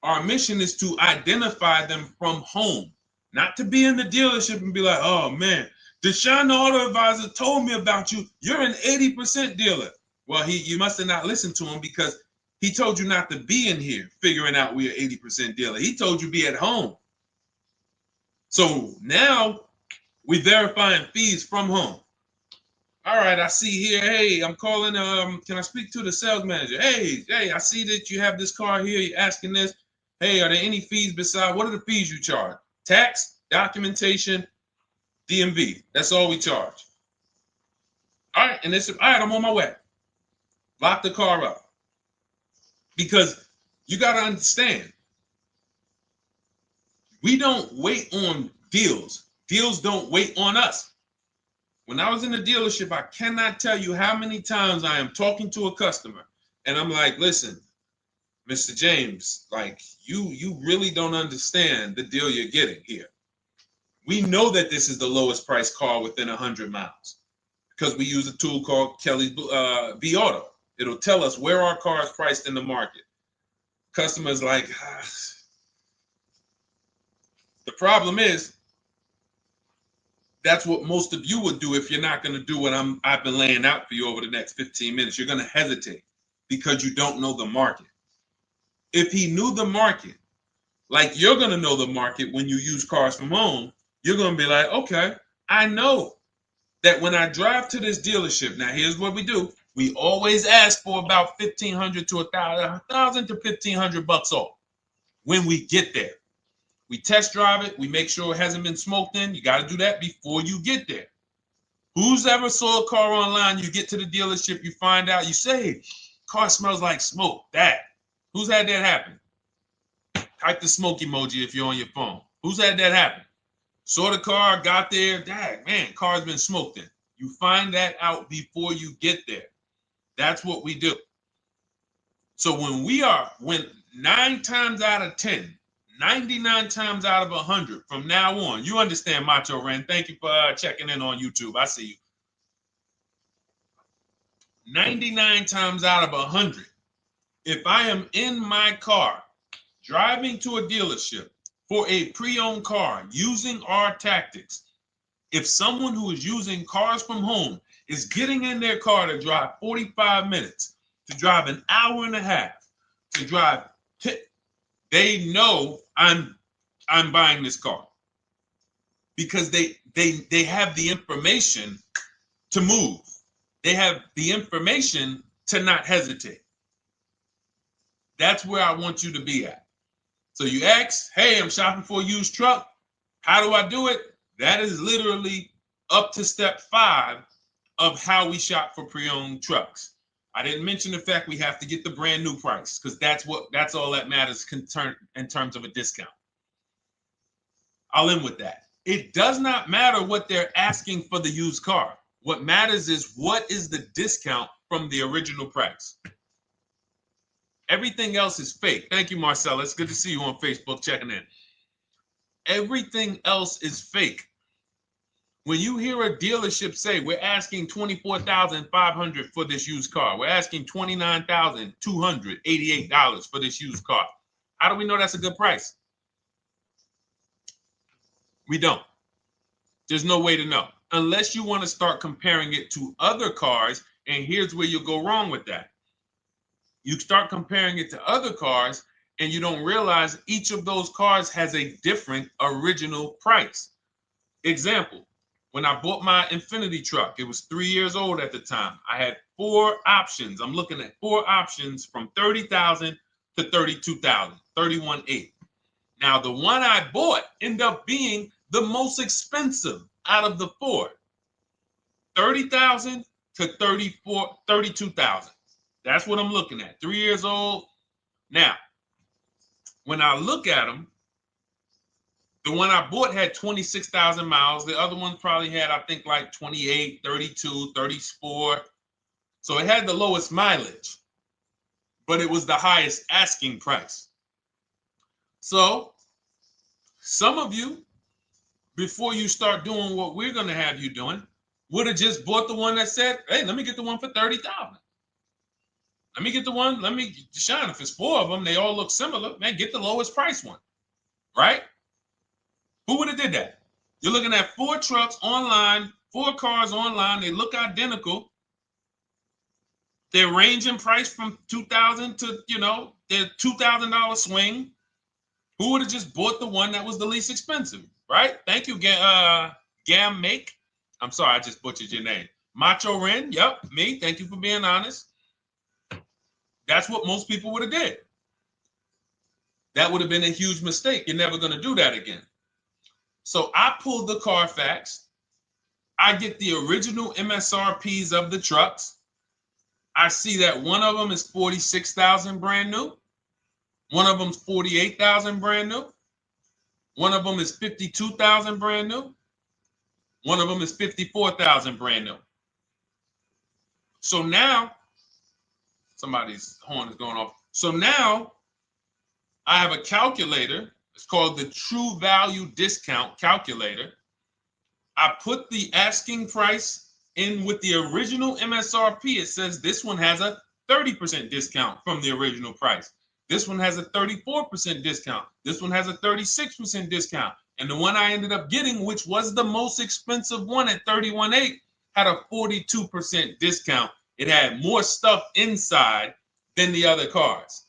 Our mission is to identify them from home, not to be in the dealership and be like, oh man, Deshone the Auto Advisor told me about you. You're an 80% dealer. Well, you must have not listened to him because he told you not to be in here figuring out we're 80% dealer. He told you be at home. So now we're verifying fees from home. All right, I see here, hey, I'm calling, can I speak to the sales manager? Hey, I see that you have this car here, you're asking this. Hey, are there any fees besides, what are the fees you charge? Tax, documentation, DMV, that's all we charge. All right, and all right, I'm on my way. Lock the car up. Because you got to understand, we don't wait on deals. Deals don't wait on us. When I was in the dealership, I cannot tell you how many times I am talking to a customer and I'm like, listen, Mr. James, like you really don't understand the deal you're getting here. We know that this is the lowest price car within 100 miles because we use a tool called Kelly's V Auto. It'll tell us where our car is priced in the market. Customers like, the problem is, that's what most of you would do if you're not going to do what I've been laying out for you over the next 15 minutes. You're going to hesitate because you don't know the market. If he knew the market, like you're going to know the market when you use cars from home, you're going to be like, okay, I know that when I drive to this dealership, now here's what we do. We always ask for about $1,500 to $1,000 to $1,500 off when we get there. We test drive it. We make sure it hasn't been smoked in. You got to do that before you get there. Who's ever saw a car online? You get to the dealership, you find out, you say, car smells like smoke. That. Who's had that happen? Type the smoke emoji if you're on your phone. Who's had that happen? Saw the car, got there. Dang, man, car's been smoked in. You find that out before you get there. That's what we do. So when 9 times out of 10, 99 times out of 100 from now on, you understand, Macho Ren. Thank you for checking in on YouTube. I see you. 99 times out of 100, if I am in my car driving to a dealership for a pre-owned car using our tactics, if someone who is using cars from home is getting in their car to drive 45 minutes, to drive an hour and a half, to drive they know I'm buying this car because they have the information to move. They have the information to not hesitate. That's where I want you to be at. So you ask, hey, I'm shopping for a used truck. How do I do it? That is literally up to step 5 of how we shop for pre-owned trucks. I didn't mention the fact we have to get the brand new price because that's all that matters in terms of a discount. I'll end with that. It does not matter what they're asking for the used car. What matters is what is the discount from the original price. Everything else is fake. Thank you, Marcella. It's good to see you on Facebook checking in. Everything else is fake. When you hear a dealership say, we're asking $24,500 for this used car, we're asking $29,288 for this used car, how do we know that's a good price? We don't. There's no way to know unless you want to start comparing it to other cars. And here's where you'll go wrong with that. You start comparing it to other cars and you don't realize each of those cars has a different original price. Example, when I bought my Infinity truck, it was 3 years old at the time. I had 4 options. I'm looking at 4 options from $30,000 to $32,000, $31,800. Now, the one I bought ended up being the most expensive out of the 4. $30,000 to $32,000. That's what I'm looking at. 3 years old. Now, when I look at them, the one I bought had 26,000 miles. The other one probably had, I think, like 28, 32, 34. So it had the lowest mileage, but it was the highest asking price. So some of you, before you start doing what we're going to have you doing, would have just bought the one that said, hey, let me get the one for $30,000. Let me get the one, Deshone, if it's 4 of them, they all look similar, man, get the lowest price one, right? Who would have did that? You're looking at 4 trucks online, 4 cars online, they look identical. They range in price from $2,000 to, their $2,000 swing. Who would have just bought the one that was the least expensive, right? Thank you, Gam Make. I'm sorry, I just butchered your name. Macho Ren, yep, me. Thank you for being honest. That's what most people would have did. That would have been a huge mistake. You're never going to do that again. So I pulled the Carfax. I get the original MSRPs of the trucks. I see that one of them is $46,000 brand new. One of them's $48,000 brand new. One of them is $52,000 brand new. One of them is $54,000 brand new. So now, somebody's horn is going off. So now I have a calculator. It's called the True Value Discount Calculator. I put the asking price in with the original MSRP. It says this one has a 30% discount from the original price. This one has a 34% discount. This one has a 36% discount. And the one I ended up getting, which was the most expensive one at $31,800, had a 42% discount. It had more stuff inside than the other cars.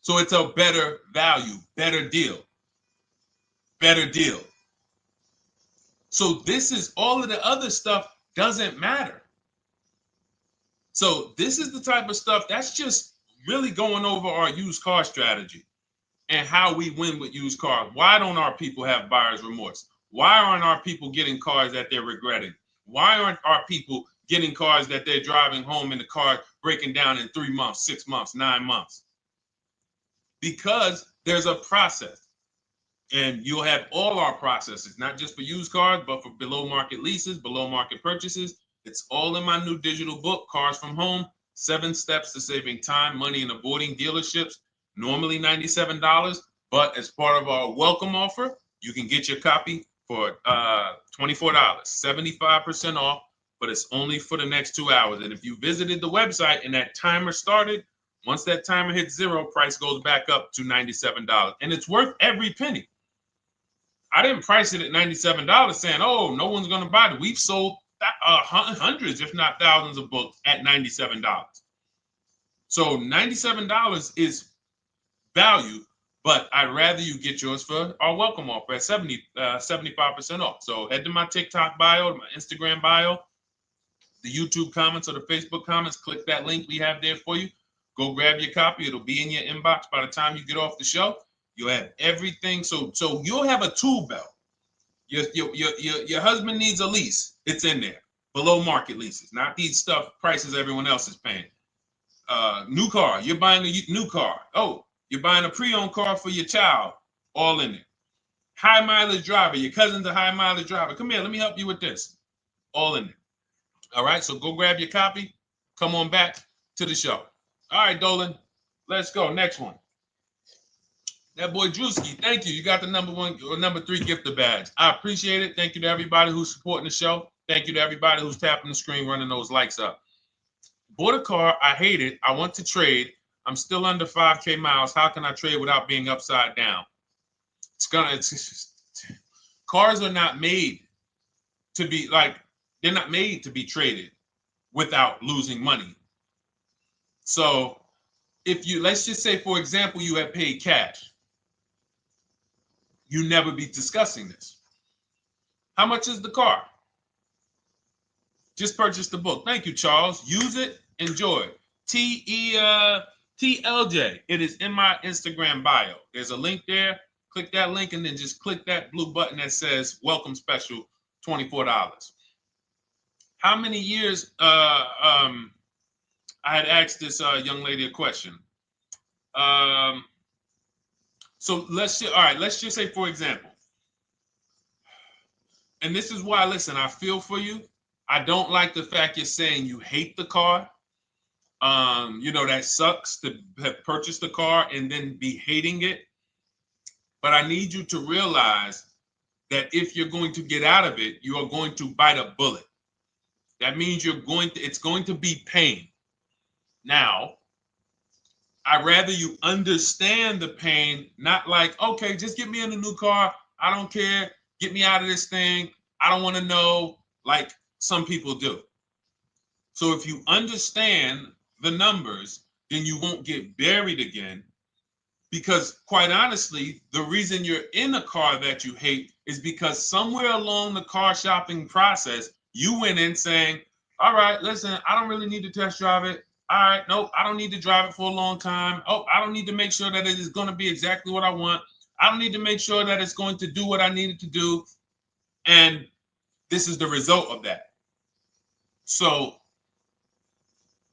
So it's a better value, better deal. Better deal. So this is all of the other stuff doesn't matter. So this is the type of stuff that's just really going over our used car strategy and how we win with used cars. Why don't our people have buyer's remorse? Why aren't our people getting cars that they're regretting? Why aren't our people getting cars that they're driving home and the car breaking down in 3 months, 6 months, 9 months? Because there's a process. And you'll have all our processes, not just for used cars, but for below market leases, below market purchases. It's all in my new digital book, Cars from Home, 7 Steps to Saving Time, Money, and Avoiding Dealerships. Normally $97, but as part of our welcome offer, you can get your copy for $24, 75% off, but it's only for the next 2 hours. And if you visited the website and that timer started, once that timer hits 0, price goes back up to $97. And it's worth every penny. I didn't price it at $97 saying, oh, no one's going to buy it. We've sold hundreds, if not thousands of books at $97. So $97 is value, But I'd rather you get yours for our welcome offer at 75% off. So head to my TikTok bio, my Instagram bio, the YouTube comments or the Facebook comments. Click that link we have there for you. Go grab your copy. It'll be in your inbox by the time you get off the show. You'll have everything. So you'll have a tool belt. Your husband needs a lease. It's in there. Below market leases, not these stuff prices everyone else is paying. New car. You're buying a new car. Oh, you're buying a pre-owned car for your child. All in there. High mileage driver. Your cousin's a high mileage driver. Come here. Let me help you with this. All in there. All right. So go grab your copy. Come on back to the show. All right, Dolan. Let's go. Next one. That boy Drewski, thank you. You got the number 1 or number 3 gifter badge. I appreciate it. Thank you to everybody who's supporting the show. Thank you to everybody who's tapping the screen, running those likes up. Bought a car. I hate it. I want to trade. I'm still under 5K miles. How can I trade without being upside down? Cars are not made to be they're not made to be traded without losing money. So let's just say, for example, you have paid cash. You never be discussing this. How much is the car? Just purchase the book. Thank you, Charles. Use it. Enjoy it. TLJ. It is in my Instagram bio. There's a link there. Click that link and then just click that blue button that says welcome special, $24. How many years? I had asked this young lady a question. So let's just say, for example, and this is why, listen, I feel for you. I don't like the fact you're saying you hate the car. That sucks to have purchased the car and then be hating it. But I need you to realize that if you're going to get out of it, you are going to bite a bullet. That means it's going to be pain. Now, I'd rather you understand the pain, not like, okay, just get me in a new car. I don't care. Get me out of this thing. I don't want to know, like some people do. So if you understand the numbers, then you won't get buried again. Because quite honestly, the reason you're in a car that you hate is because somewhere along the car shopping process, you went in saying, all right, listen, I don't really need to test drive it. All right, nope, I don't need to drive it for a long time. Oh, I don't need to make sure that it is going to be exactly what I want. I don't need to make sure that it's going to do what I need it to do. And this is the result of that. So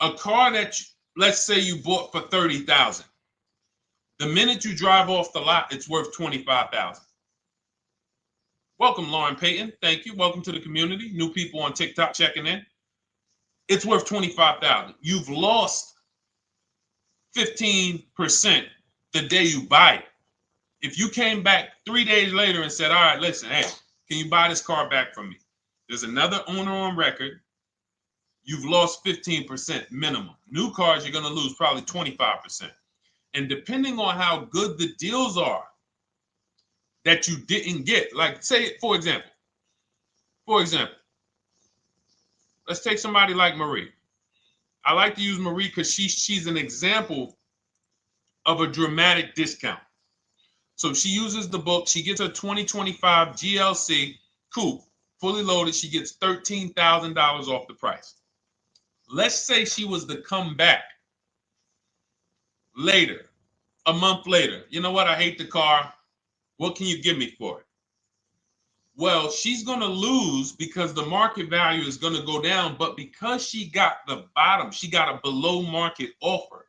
a car that, let's say you bought for $30,000. The minute you drive off the lot, it's worth $25,000. Welcome, Lauren Payton. Thank you. Welcome to the community. New people on TikTok checking in. It's worth $25,000. You've lost 15% the day you buy it. If you came back 3 days later and said, all right, listen, hey, can you buy this car back from me? There's another owner on record. You've lost 15% minimum. New cars, you're going to lose probably 25%. And depending on how good the deals are that you didn't get, like say, for example, let's take somebody like Marie. I like to use Marie because she's an example of a dramatic discount. So she uses the book. She gets her 2025 GLC coupe, fully loaded. She gets $13,000 off the price. Let's say she was to come back later, a month later. You know what? I hate the car. What can you give me for it? Well, she's going to lose because the market value is going to go down. But because she got the bottom, she got a below market offer,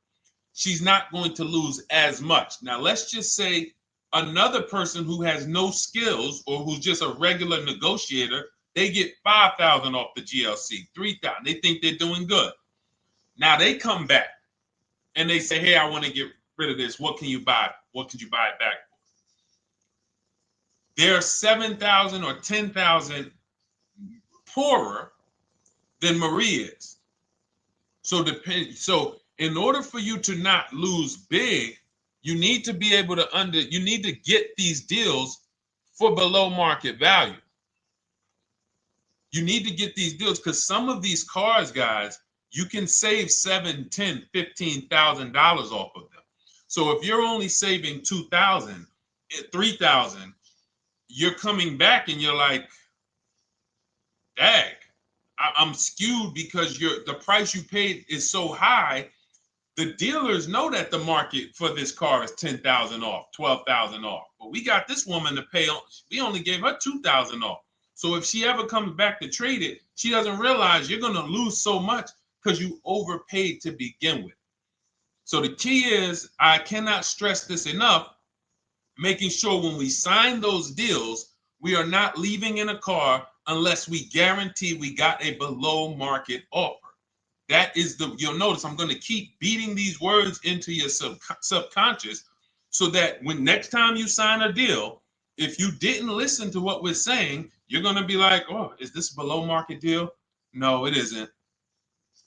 she's not going to lose as much. Now, let's just say another person who has no skills or who's just a regular negotiator, they get $5,000 off the GLC, $3,000. They think they're doing good. Now they come back and they say, hey, I want to get rid of this. What can you buy? What could you buy it back for? They're 7,000 or 10,000 poorer than Marie is. So in order for you to not lose big, you need to be able to you need to get these deals for below market value. You need to get these deals because some of these cars, guys, you can save $7,000, $10,000, $15,000 off of them. So if you're only saving 2,000, 3,000, you're coming back and you're like, dag, I'm skewed because the price you paid is so high. The dealers know that the market for this car is 10,000 off, 12,000 off. But we got this woman to pay, we only gave her 2,000 off. So if she ever comes back to trade it, she doesn't realize you're going to lose so much because you overpaid to begin with. So the key is, I cannot stress this enough, making sure when we sign those deals, we are not leaving in a car unless we guarantee we got a below market offer. That is you'll notice I'm going to keep beating these words into your subconscious so that when next time you sign a deal, if you didn't listen to what we're saying, you're going to be like, oh, is this a below market deal? No, it isn't.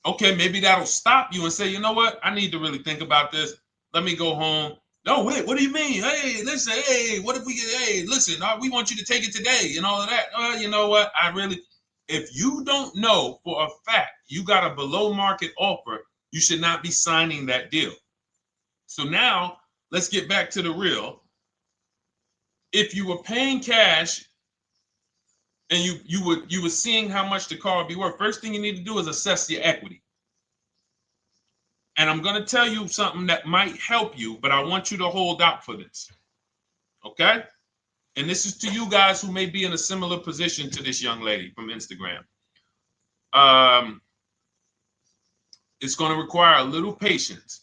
Okay, maybe that'll stop you and say, you know what? I need to really think about this. Let me go home. No, wait, what do you mean? Hey, listen, hey, what if we get, hey, listen, we want you to take it today and all of that. You know what? If you don't know for a fact you got a below market offer, you should not be signing that deal. So now let's get back to the real. If you were paying cash and you were seeing how much the car would be worth, first thing you need to do is assess your equity. And I'm going to tell you something that might help you, but I want you to hold out for this. Okay? And this is to you guys who may be in a similar position to this young lady from Instagram. It's going to require a little patience,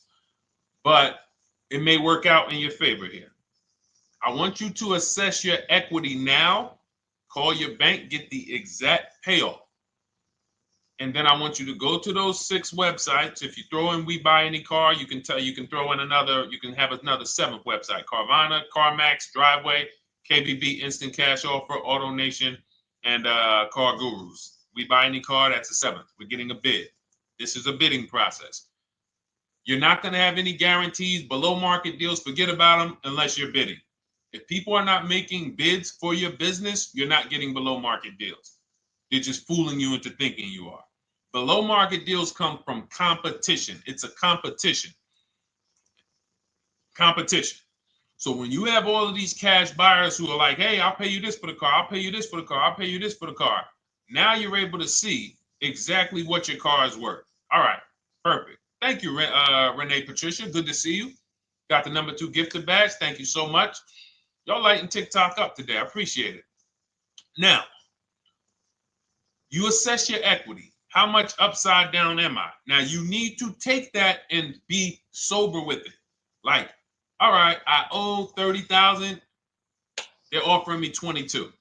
but it may work out in your favor here. I want you to assess your equity now, call your bank, get the exact payoff. And then I want you to go to those 6 websites. If you throw in We Buy Any Car, you can throw in you can have another 7th website: Carvana, CarMax, Driveway, KBB, Instant Cash Offer, AutoNation, and Car Gurus. We Buy Any Car, that's the 7th. We're getting a bid. This is a bidding process. You're not going to have any guarantees, below market deals, forget about them unless you're bidding. If people are not making bids for your business, you're not getting below market deals. They're just fooling you into thinking you are. Below market deals come from competition. It's a competition. Competition. So when you have all of these cash buyers who are like, hey, I'll pay you this for the car, I'll pay you this for the car, I'll pay you this for the car. Now you're able to see exactly what your car is worth. All right, perfect. Thank you, Renee Patricia. Good to see you. Got the number 2 gifted badge. Thank you so much. Y'all lighting TikTok up today. I appreciate it. Now, you assess your equity. How much upside down am I? Now, you need to take that and be sober with it. Like, all right, I owe 30,000. They're offering me 22.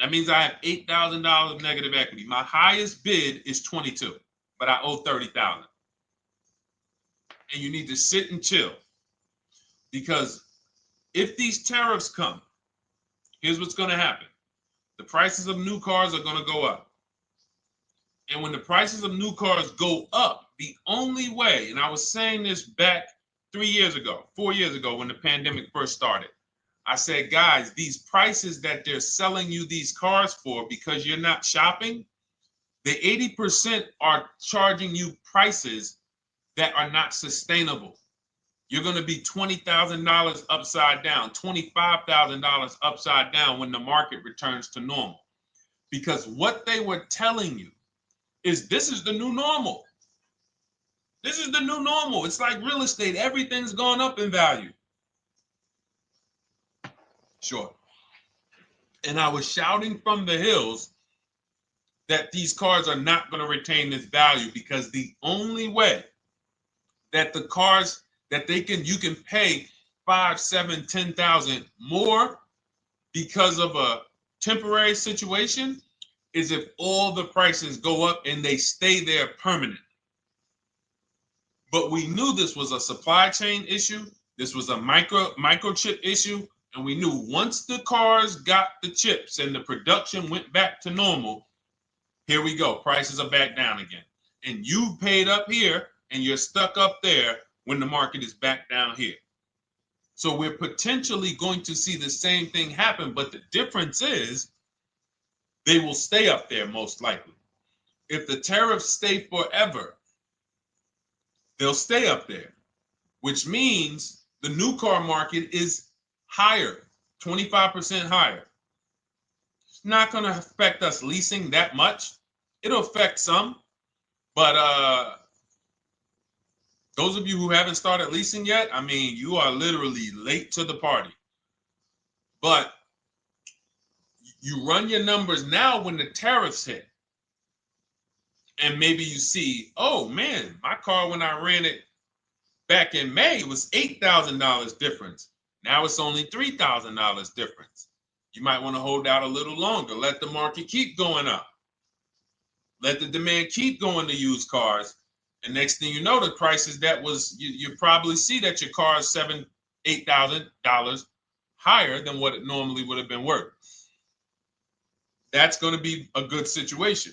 That means I have $8,000 of negative equity. My highest bid is 22, but I owe 30,000. And you need to sit and chill, because if these tariffs come, here's what's going to happen. The prices of new cars are going to go up. And when the prices of new cars go up, the only way, and I was saying this back 4 years ago, when the pandemic first started, I said, guys, these prices that they're selling you these cars for because you're not shopping, the 80% are charging you prices that are not sustainable. You're going to be $20,000 upside down, $25,000 upside down when the market returns to normal. Because what they were telling you is this is the new normal. This is the new normal. It's like real estate. Everything's gone up in value. Sure. And I was shouting from the hills that these cars are not going to retain this value, because the only way that the cars that you can pay 5, 7, 10,000 more because of a temporary situation is if all the prices go up and they stay there permanently. But we knew this was a supply chain issue. This was a microchip issue. And we knew once the cars got the chips and the production went back to normal, here we go. Prices are back down again. And you paid up here and you're stuck up there when the market is back down here. So we're potentially going to see the same thing happen, but the difference is they will stay up there most likely. If the tariffs stay forever, they'll stay up there. which means the new car market is higher, 25% higher. It's not going to affect us leasing that much. It'll affect some, but those of you who haven't started leasing yet, I mean, you are literally late to the party. But you run your numbers now when the tariffs hit. And maybe you see, oh man, my car when I ran it back in May was $8,000 difference. Now it's only $3,000 difference. You might want to hold out a little longer. Let the market keep going up. Let the demand keep going to used cars. And next thing you know, the prices that was, you probably see that your car is $7,000, $8,000 higher than what it normally would have been worth. That's going to be a good situation.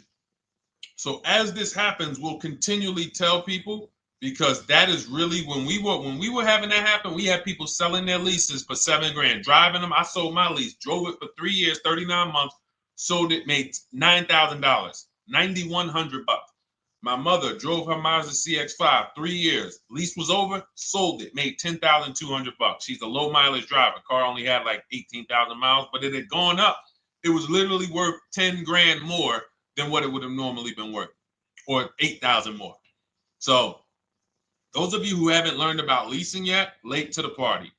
So as this happens, we'll continually tell people, because that is really when we were having that happen, we had people selling their leases for $7,000, driving them. I sold my lease, drove it for 3 years, 39 months, sold it, made $9,000, $9,100. My mother drove her Mazda CX-5, 3 years, lease was over, sold it, made $10,200. She's a low mileage driver. Car only had like 18,000 miles, but it had gone up. It was literally worth $10,000 more than what it would have normally been worth, or 8,000 more. So those of you who haven't learned about leasing yet, late to the party.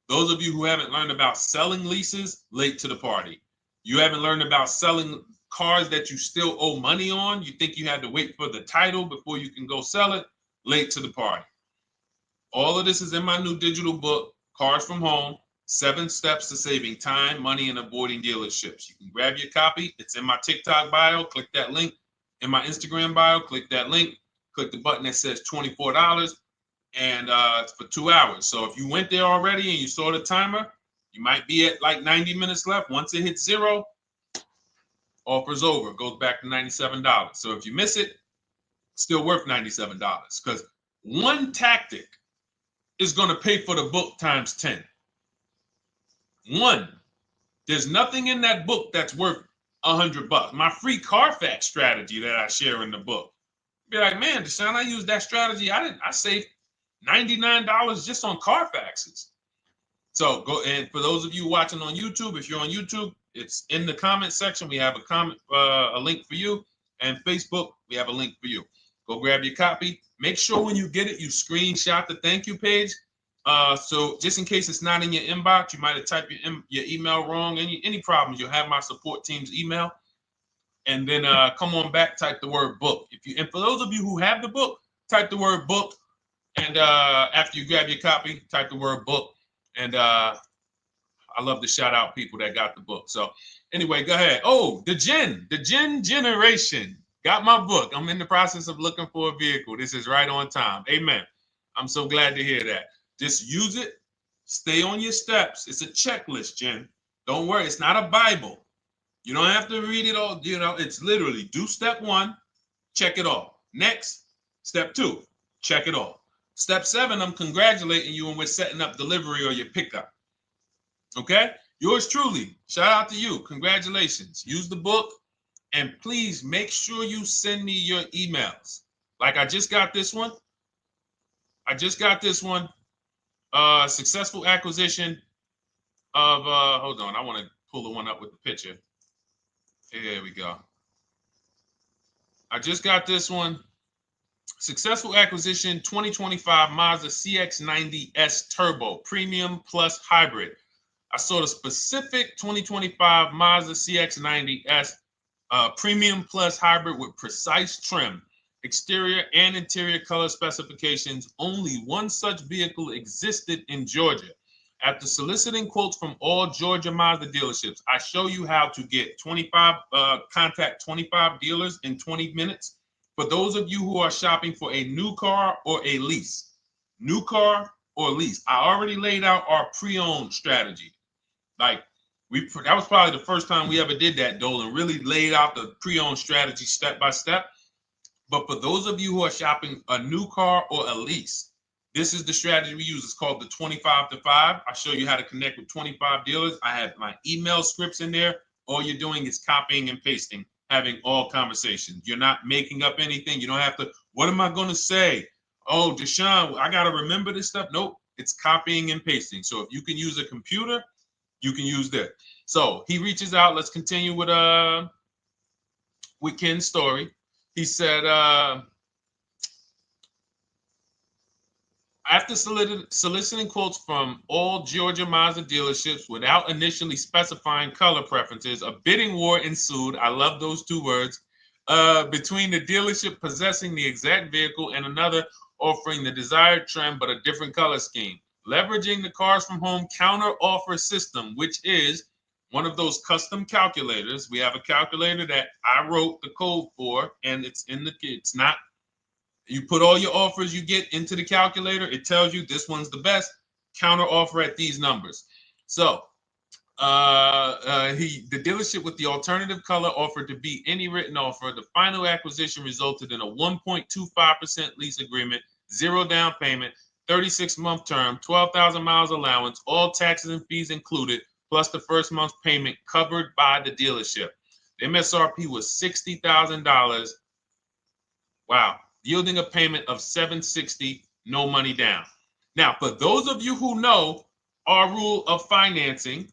Those of you who haven't learned about selling leases, late to the party. You haven't learned about selling cars that you still owe money on. You think you had to wait for the title before you can go sell it, late to the party. All of this is in my new digital book, Cars from Home, 7 Steps to Saving Time, Money, and Avoiding Dealerships. You can grab your copy. It's in my TikTok bio. Click that link. In my Instagram bio, click that link. Click the button that says $24, and it's for 2 hours. So if you went there already and you saw the timer, you might be at like 90 minutes left. Once it hits 0, offer's over. It goes back to $97. So if you miss it, it's still worth $97, because one tactic is going to pay for the book times 10. One, there's nothing in that book that's worth $100. My free Carfax strategy that I share in the book. Be like, man, Deshone, I used that strategy. I saved $99 just on Carfaxes. So go, and for those of you watching on YouTube, if you're on YouTube, it's in the comment section. We have a link for you, and Facebook, we have a link for you. Go grab your copy. Make sure when you get it, you screenshot the thank you page. So just in case it's not in your inbox, you might have typed your email wrong. Any problems, you'll have my support team's email. And then come on back, type the word book. And for those of you who have the book, type the word book. And after you grab your copy, type the word book. And I love to shout out people that got the book. So anyway, go ahead. Oh, the Gen Generation got my book. I'm in the process of looking for a vehicle. This is right on time. Amen. I'm so glad to hear that. Just use it. Stay on your steps. It's a checklist, Jen. Don't worry. It's not a Bible. You don't have to read it all. You know, it's literally do step 1, check it off. Next, step 2, check it off. Step 7, I'm congratulating you and we're setting up delivery or your pickup. Okay? Yours truly. Shout out to you. Congratulations. Use the book, and please make sure you send me your emails. Like I just got this one. Successful acquisition of, hold on. I want to pull the one up with the picture. Here we go. I just got this one. Successful acquisition 2025 Mazda CX-90S Turbo Premium Plus Hybrid. I saw the specific 2025 Mazda CX-90S Premium Plus Hybrid with precise trim, exterior and interior color specifications. Only one such vehicle existed in Georgia. After soliciting quotes from all Georgia Mazda dealerships, I show you how to get contact 25 dealers in 20 minutes. For those of you who are shopping for a new car or a lease, new car or lease, I already laid out our pre-owned strategy. Like that was probably the first time we ever did that, Dolan, really laid out the pre-owned strategy step by step. But for those of you who are shopping a new car or a lease, this is the strategy we use. It's called the 25 to 5. I show you how to connect with 25 dealers. I have my email scripts in there. All you're doing is copying and pasting, having all conversations. You're not making up anything. You don't have to, what am I going to say? Oh, Deshone, I got to remember this stuff. Nope, it's copying and pasting. So if you can use a computer, you can use that. So he reaches out. Let's continue with Ken's story. He said, after soliciting quotes from all Georgia Mazda dealerships without initially specifying color preferences, a bidding war ensued. I love those two words. Between the dealership possessing the exact vehicle and another offering the desired trim but a different color scheme. Leveraging the Cars from Home counter offer system, which is one of those custom calculators. We have a calculator that I wrote the code for, and it's not. You put all your offers you get into the calculator. It tells you this one's the best. Counter offer at these numbers. So the dealership with the alternative color offered to beat any written offer. The final acquisition resulted in a 1.25% lease agreement, 0 down payment, 36-month term, 12,000 miles allowance, all taxes and fees included, plus the first month's payment covered by the dealership. The MSRP was $60,000. Wow. Yielding a payment of $760, no money down. Now, for those of you who know our rule of financing,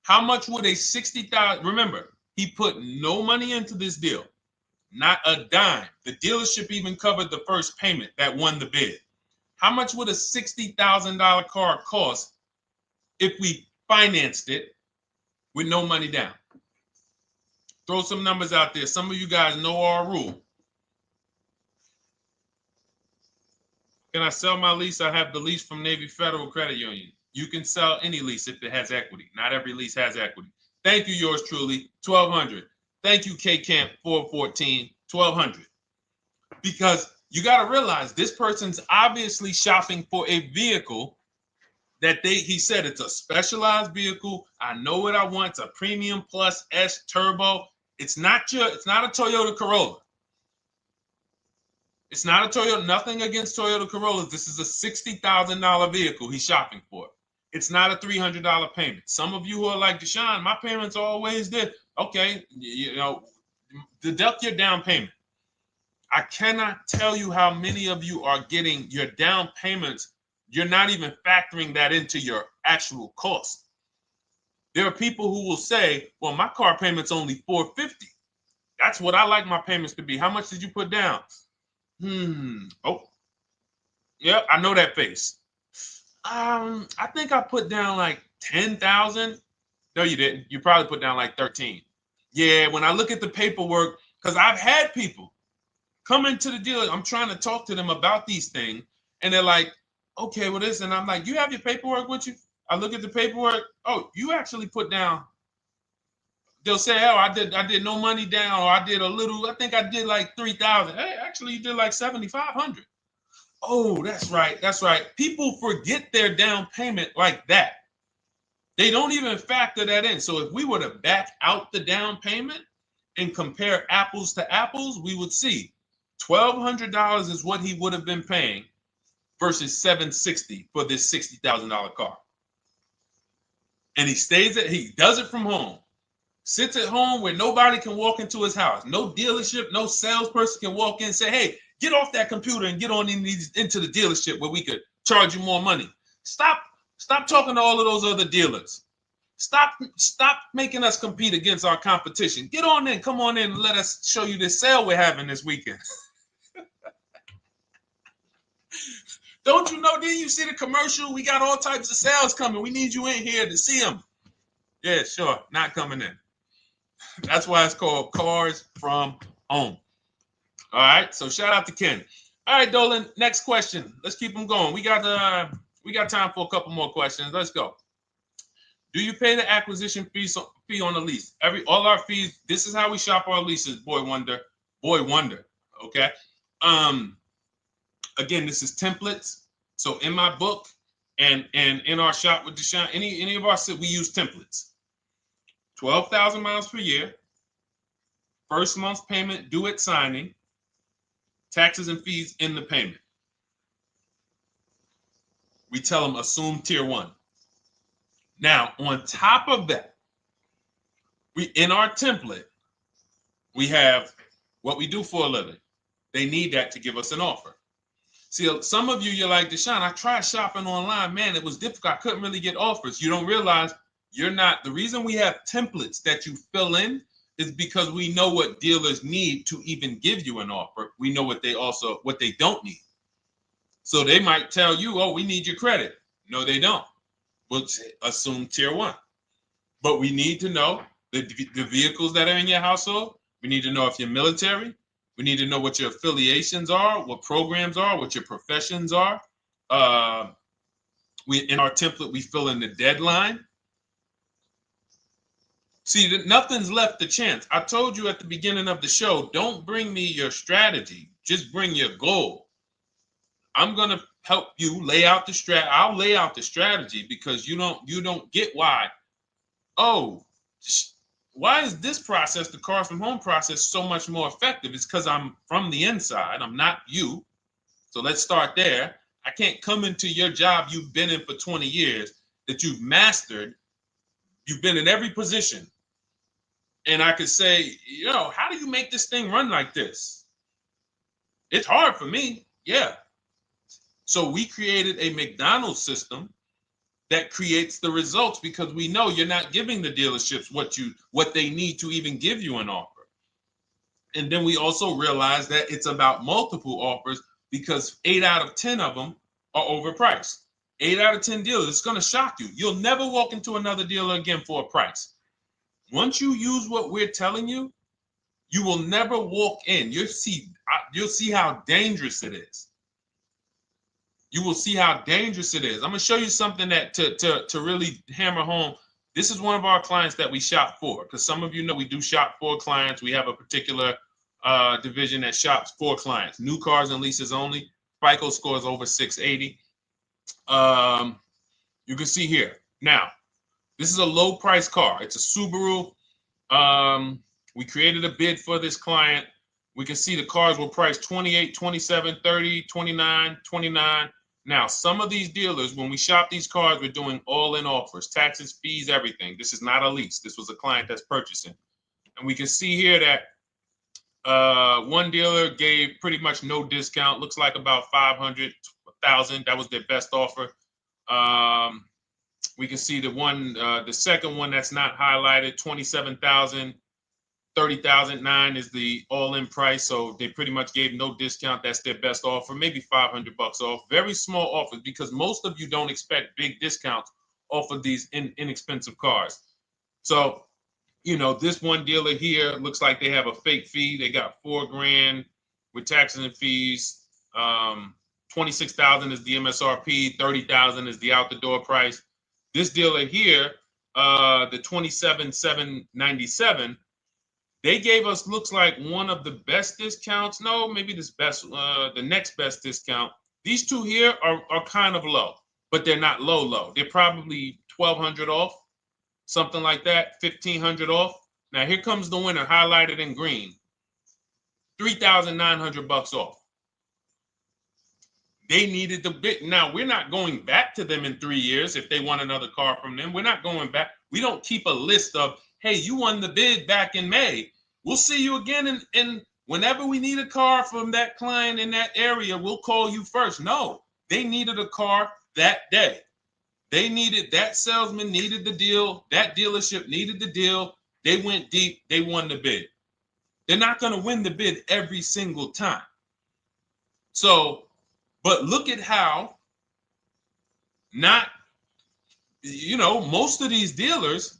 how much would a $60,000? Remember, he put no money into this deal, not a dime. The dealership even covered the first payment that won the bid. How much would a $60,000 car cost if we financed it with no money down? Throw some numbers out there. Some of you guys know our rule. Can I sell my lease? I have the lease from Navy Federal Credit Union. You can sell any lease if it has equity. Not every lease has equity. Thank you, yours truly, 1200. Thank you, K Camp 414, 1200. Because you got to realize this person's obviously shopping for a vehicle that he said it's a specialized vehicle. I know what I want. It's a premium plus S turbo. It's not a Toyota Corolla. It's not a Toyota, nothing against Toyota Corollas. This is a $60,000 vehicle he's shopping for. It's not a $300 payment. Some of you who are like, Deshone, my payments are always there. Okay, deduct your down payment. I cannot tell you how many of you are getting your down payments. You're not even factoring that into your actual cost. There are people who will say, well, my car payment's only $450. That's what I like my payments to be. How much did you put down? Oh, yep, I know that face. I think I put down like 10,000. No, you didn't. You probably put down like 13. Yeah, when I look at the paperwork, because I've had people come into the dealer. I'm trying to talk to them about these things, and they're like, okay, well, this, and I'm like, you have your paperwork with you? I look at the paperwork. Oh, you actually put down. They'll say, oh, I did no money down, or I did a little. I think I did like 3,000. Hey, actually, you did like 7,500. Oh, that's right. That's right. People forget their down payment like that. They don't even factor that in. So if we were to back out the down payment and compare apples to apples, we would see $1,200 is what he would have been paying versus $760 for this $60,000 car. And he does it from home. Sits at home where nobody can walk into his house. No dealership, no salesperson can walk in and say, hey, get off that computer and get on into the dealership where we could charge you more money. Stop talking to all of those other dealers. Stop making us compete against our competition. Get on in, come on in and let us show you this sale we're having this weekend. Don't you know, didn't you see the commercial? We got all types of sales coming. We need you in here to see them. Yeah, sure, not coming in. That's why it's called Cars from Home. All right, so shout out to Ken. All right, Dolan, next question. Let's keep them going. We got time for a couple more questions. Let's go. Do you pay the acquisition fee on the lease? All our fees. This is how we shop our leases. Boy wonder. Okay. Again, this is templates. So in my book and in our shop with Deshone, any of our we use templates. 12,000 miles per year. First month's payment due at signing. Taxes and fees in the payment. We tell them assume tier 1. Now, on top of that, in our template, we have what we do for a living. They need that to give us an offer. See, some of you, you're like, Deshone, I tried shopping online. Man, it was difficult. I couldn't really get offers. You don't realize you're not. The reason we have templates that you fill in is because we know what dealers need to even give you an offer. We know what they don't need. So they might tell you, oh, we need your credit. No, they don't. We'll assume tier 1. But we need to know the vehicles that are in your household. We need to know if you're military. We need to know what your affiliations are, what programs are, what your professions are. In our template, we fill in the deadline. See, nothing's left to chance. I told you at the beginning of the show, don't bring me your strategy. Just bring your goal. I'm going to help you lay out the strategy. I'll lay out the strategy because you don't get why. Oh, why is this process, the Cars from Home process, so much more effective? It's because I'm from the inside. I'm not you. So let's start there. I can't come into your job you've been in for 20 years, that you've mastered. You've been in every position. And I could say, how do you make this thing run like this? It's hard for me. Yeah. So we created a McDonald's system that creates the results because we know you're not giving the dealerships what they need to even give you an offer. And then we also realize that it's about multiple offers because 8 out of 10 of them are overpriced. 8 out of 10 dealers, it's going to shock you. You'll never walk into another dealer again for a price. Once you use what we're telling you, you will never walk in. You'll see how dangerous it is. You will see how dangerous it is. I'm going to show you something that to really hammer home. This is one of our clients that we shop for, because some of you know we do shop for clients. We have a particular division that shops for clients. New cars and leases only. FICO scores over 680. You can see here. Now, this is a low price car. It's a Subaru. We created a bid for this client. We can see the cars were priced 28, 27, 30, 29, 29. Now, some of these dealers, when we shop these cars, we're doing all-in offers, taxes, fees, everything. This is not a lease. This was a client that's purchasing. And we can see here that one dealer gave pretty much no discount. Looks like about 500, 1,000. That was their best offer. We can see the second one that's not highlighted, 27,000. 30,009 is the all-in price, so they pretty much gave no discount. That's their best offer, maybe $500 off. Very small offers because most of you don't expect big discounts off of these inexpensive cars. So, this one dealer here looks like they have a fake fee. They got $4,000 with taxes and fees. 26,000 is the MSRP. 30,000 is the out the door price. This dealer here, the 27,797. They gave us, looks like, one of the best discounts. No, maybe the next best discount. These two here are kind of low, but they're not low. They're probably 1,200 off, something like that, 1,500 off. Now here comes the winner, highlighted in green, 3,900 off. They needed the bid. Now we're not going back to them in 3 years if they want another car from them. We're not going back. We don't keep a list of, hey, you won the bid back in May. We'll see you again. And whenever we need a car from that client in that area, we'll call you first. No, they needed a car that day. That salesman needed the deal. That dealership needed the deal. They went deep. They won the bid. They're not going to win the bid every single time. So, but look at how most of these dealers,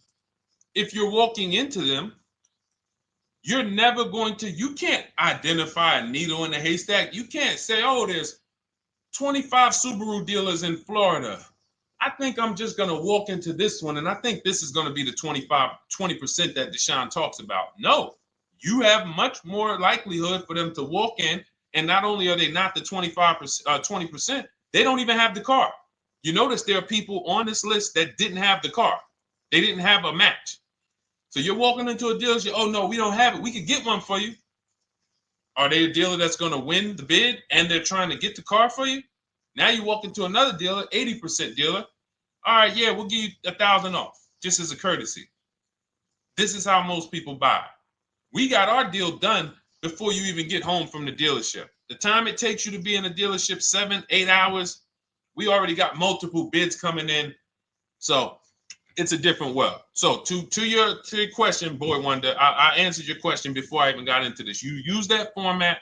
if you're walking into them, you're never you can't identify a needle in the haystack. You can't say, oh, there's 25 Subaru dealers in Florida. I think I'm just going to walk into this one, and I think this is going to be the 20% that Deshone talks about. No, you have much more likelihood for them to walk in, and not only are they not the 20%, they don't even have the car. You notice there are people on this list that didn't have the car. They didn't have a match. So you're walking into a dealership, oh, no, we don't have it. We could get one for you. Are they a dealer that's going to win the bid and they're trying to get the car for you? Now you walk into another dealer, 80% dealer. All right, yeah, we'll give you 1,000 off, just as a courtesy. This is how most people buy. We got our deal done before you even get home from the dealership. The time it takes you to be in a dealership, 7-8 hours, we already got multiple bids coming in. So it's a different world. So to your question, Boy Wonder, I answered your question before I even got into this. You use that format,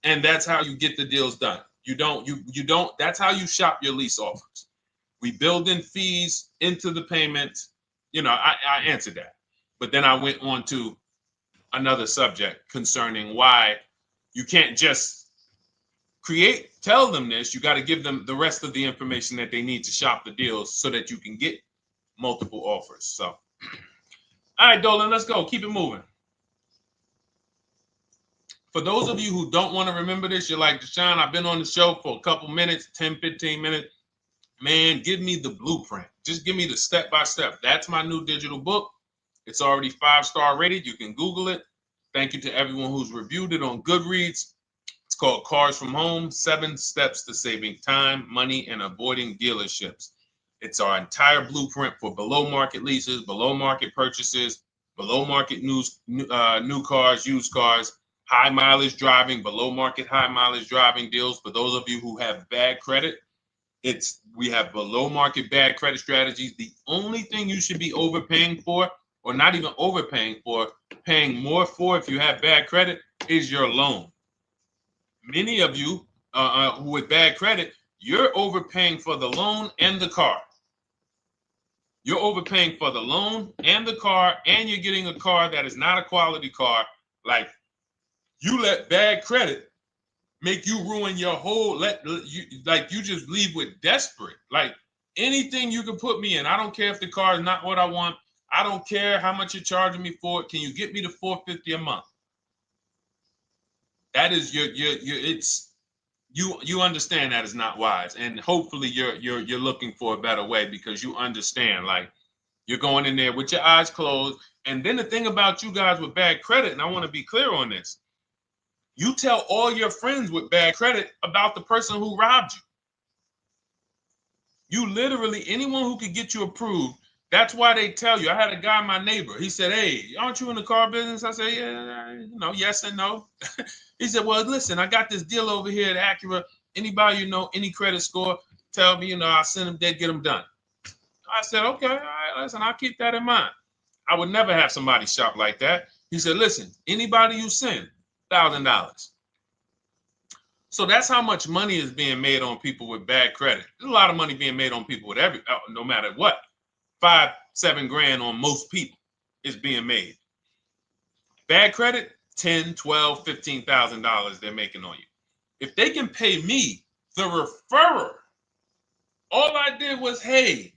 and that's how you get the deals done. You don't, that's how you shop your lease offers. We build in fees into the payments. You know, I answered that. But then I went on to another subject concerning why you can't just tell them this. You got to give them the rest of the information that they need to shop the deals so that you can get multiple offers. So, all right, Dolan, let's go. Keep it moving. For those of you who don't want to remember this, you're like, Deshone, I've been on the show for a couple minutes, 10, 15 minutes. Man, give me the blueprint. Just give me the step-by-step. That's my new digital book. It's already 5-star rated. You can Google it. Thank you to everyone who's reviewed it on Goodreads. It's called Cars from Home, 7 Steps to Saving Time, Money, and Avoiding Dealerships. It's our entire blueprint for below market leases, below market purchases, below market new cars, used cars, high mileage driving, below market high mileage driving deals. For those of you who have bad credit, we have below market bad credit strategies. The only thing you should be overpaying for, or not even overpaying for, paying more for if you have bad credit, is your loan. Many of you with bad credit, you're overpaying for the loan and the car. You're overpaying for the loan and the car, and you're getting a car that is not a quality car. Like, you let bad credit make you ruin your whole, you just leave with desperate. Like, anything you can put me in. I don't care if the car is not what I want. I don't care how much you're charging me for it. Can you get me to $450 a month? That is you understand that is not wise. And hopefully you're looking for a better way, because you understand, like, you're going in there with your eyes closed. And then the thing about you guys with bad credit, and I want to be clear on this, you tell all your friends with bad credit about the person who robbed you. You literally, anyone who could get you approved, that's why they tell you. I had a guy, my neighbor, he said, hey, aren't you in the car business? I said, yeah, yes and no. He said, well, listen, I got this deal over here at Acura. Anybody any credit score, tell me, I'll send them there, get them done. I said, okay, all right, listen, I'll keep that in mind. I would never have somebody shop like that. He said, listen, anybody you send, $1,000. So that's how much money is being made on people with bad credit. There's a lot of money being made on people with no matter what. 5-7 grand on most people is being made. Bad credit, $10, $12, $15,000 they're making on you. If they can pay me, the referrer, all I did was, hey,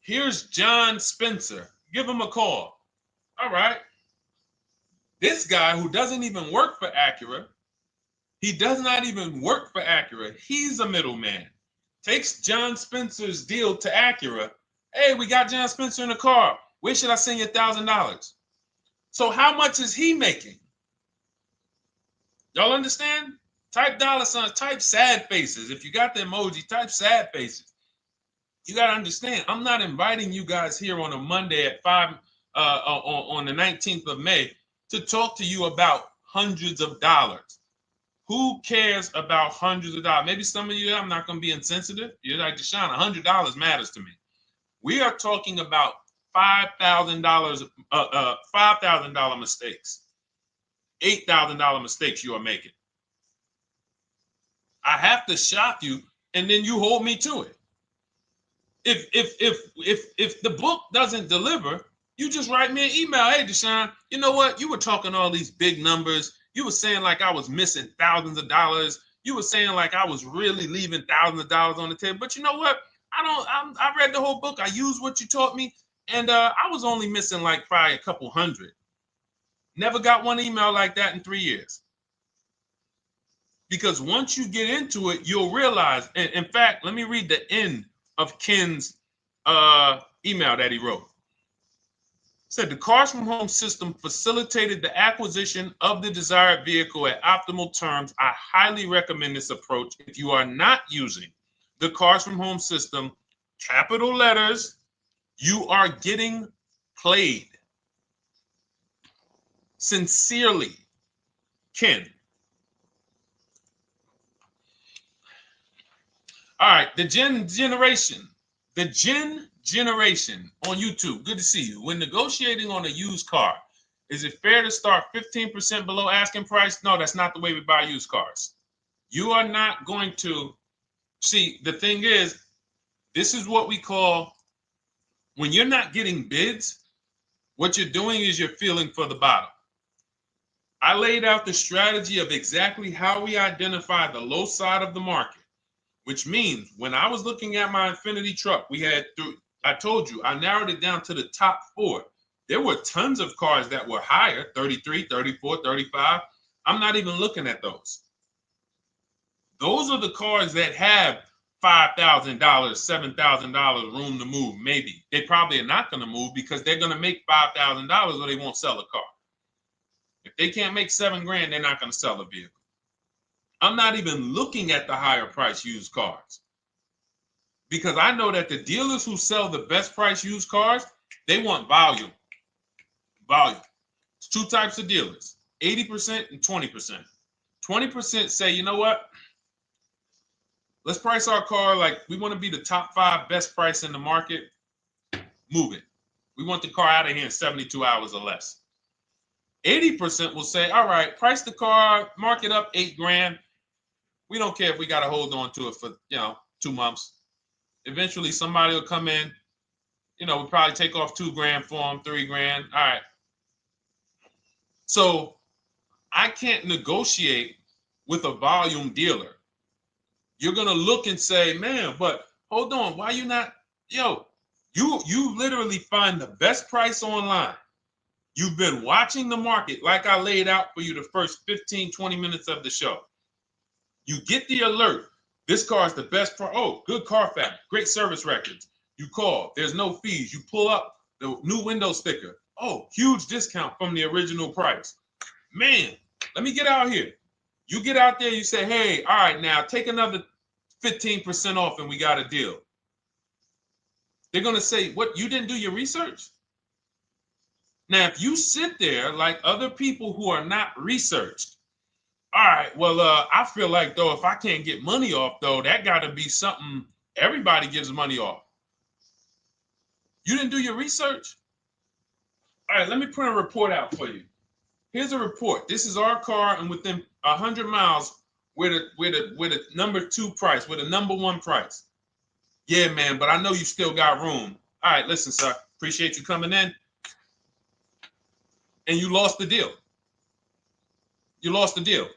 here's John Spencer. Give him a call. All right. This guy who doesn't even work for Acura, he does not even work for Acura. He's a middleman. Takes John Spencer's deal to Acura. Hey, we got John Spencer in the car. Where should I send you $1,000? So how much is he making? Y'all understand? Type $signs, type sad faces. If you got the emoji, type sad faces. You got to understand, I'm not inviting you guys here on a Monday at 5 on the 19th of May to talk to you about hundreds of dollars. Who cares about hundreds of dollars? Maybe some of you, I'm not going to be insensitive. You're like, Deshone, $100 matters to me. We are talking about $5,000 mistakes, $8,000 mistakes you are making. I have to shock you, and then you hold me to it. If the book doesn't deliver, you just write me an email. Hey, Deshone, you know what? You were talking all these big numbers. You were saying like I was missing thousands of dollars. You were saying like I was really leaving thousands of dollars on the table. But you know what? I read the whole book. I used what you taught me, and I was only missing like probably a couple hundred. Never got one email like that in 3 years. Because once you get into it, you'll realize. And in fact, let me read the end of Ken's email that he wrote. It said, the Cars from Home system facilitated the acquisition of the desired vehicle at optimal terms. I highly recommend this approach. If you are not using the Cars from Home system, capital letters, you are getting played. Sincerely, Ken. All right, the Gen Generation on YouTube. Good to see you. When negotiating on a used car, is it fair to start 15% below asking price? No, that's not the way we buy used cars. You are not going to see. The thing is, this is what we call, when you're not getting bids, what you're doing is you're feeling for the bottom. I laid out the strategy of exactly how we identify the low side of the market, which means when I was looking at my Infinity truck, I told you, I narrowed it down to the top 4. There were tons of cars that were higher, 33, 34, 35. I'm not even looking at those. Those are the cars that have $5,000, $7,000 room to move. Maybe they probably are not going to move because they're going to make $5,000 or they won't sell a car. If they can't make $7,000, they're not going to sell a vehicle. I'm not even looking at the higher price used cars because I know that the dealers who sell the best price used cars, they want volume. Volume. It's 2 types of dealers, 80% and 20%. 20% say, you know what? Let's price our car like we want to be the top 5 best price in the market. Move it. We want the car out of here in 72 hours or less. 80% will say, all right, price the car, mark it up $8,000. We don't care if we got to hold on to it for, 2 months. Eventually, somebody will come in. We'll probably take off $2,000 for them, $3,000. All right. So I can't negotiate with a volume dealer. You're going to look and say, man, but hold on. Why you not? You literally find the best price online. You've been watching the market like I laid out for you the first 15, 20 minutes of the show. You get the alert. This car is the best price. Oh, good Carfax, great service records. You call. There's no fees. You pull up the new window sticker. Oh, huge discount from the original price. Man, let me get out here. You get out there. You say, hey, all right, now take another 15% off and we got a deal. They're going to say, what, you didn't do your research? Now, if you sit there like other people who are not researched, all right, well, I feel like, though, if I can't get money off, though, that got to be something everybody gives money off. You didn't do your research? All right, let me print a report out for you. Here's a report. This is our car, and within 100 miles, we're the number 2 price, we're the number 1 price. Yeah, man, but I know you still got room. All right, listen, sir, appreciate you coming in. And you lost the deal. You lost the deal.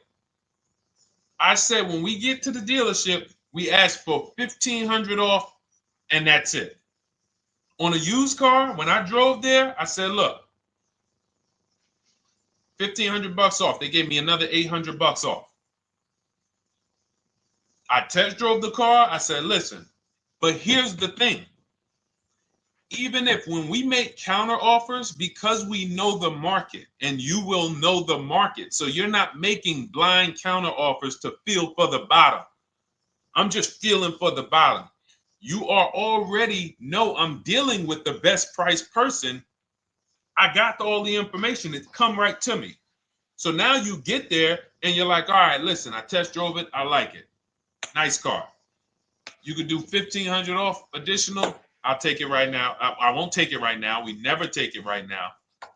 I said when we get to the dealership, we ask for $1,500 off, and that's it. On a used car, when I drove there, I said, look, $1,500 off. They gave me another $800 off. I test drove the car. I said, listen, but here's the thing. Even if when we make counter offers, because we know the market, and you will know the market, so you're not making blind counter offers to feel for the bottom. I'm just feeling for the bottom. You are already know I'm dealing with the best price person. I got all the information. It's come right to me. So now you get there and you're like, all right, listen, I test drove it. I like it. Nice car. You could do $1,500 off additional. I'll take it right now. I won't take it right now. We never take it right now.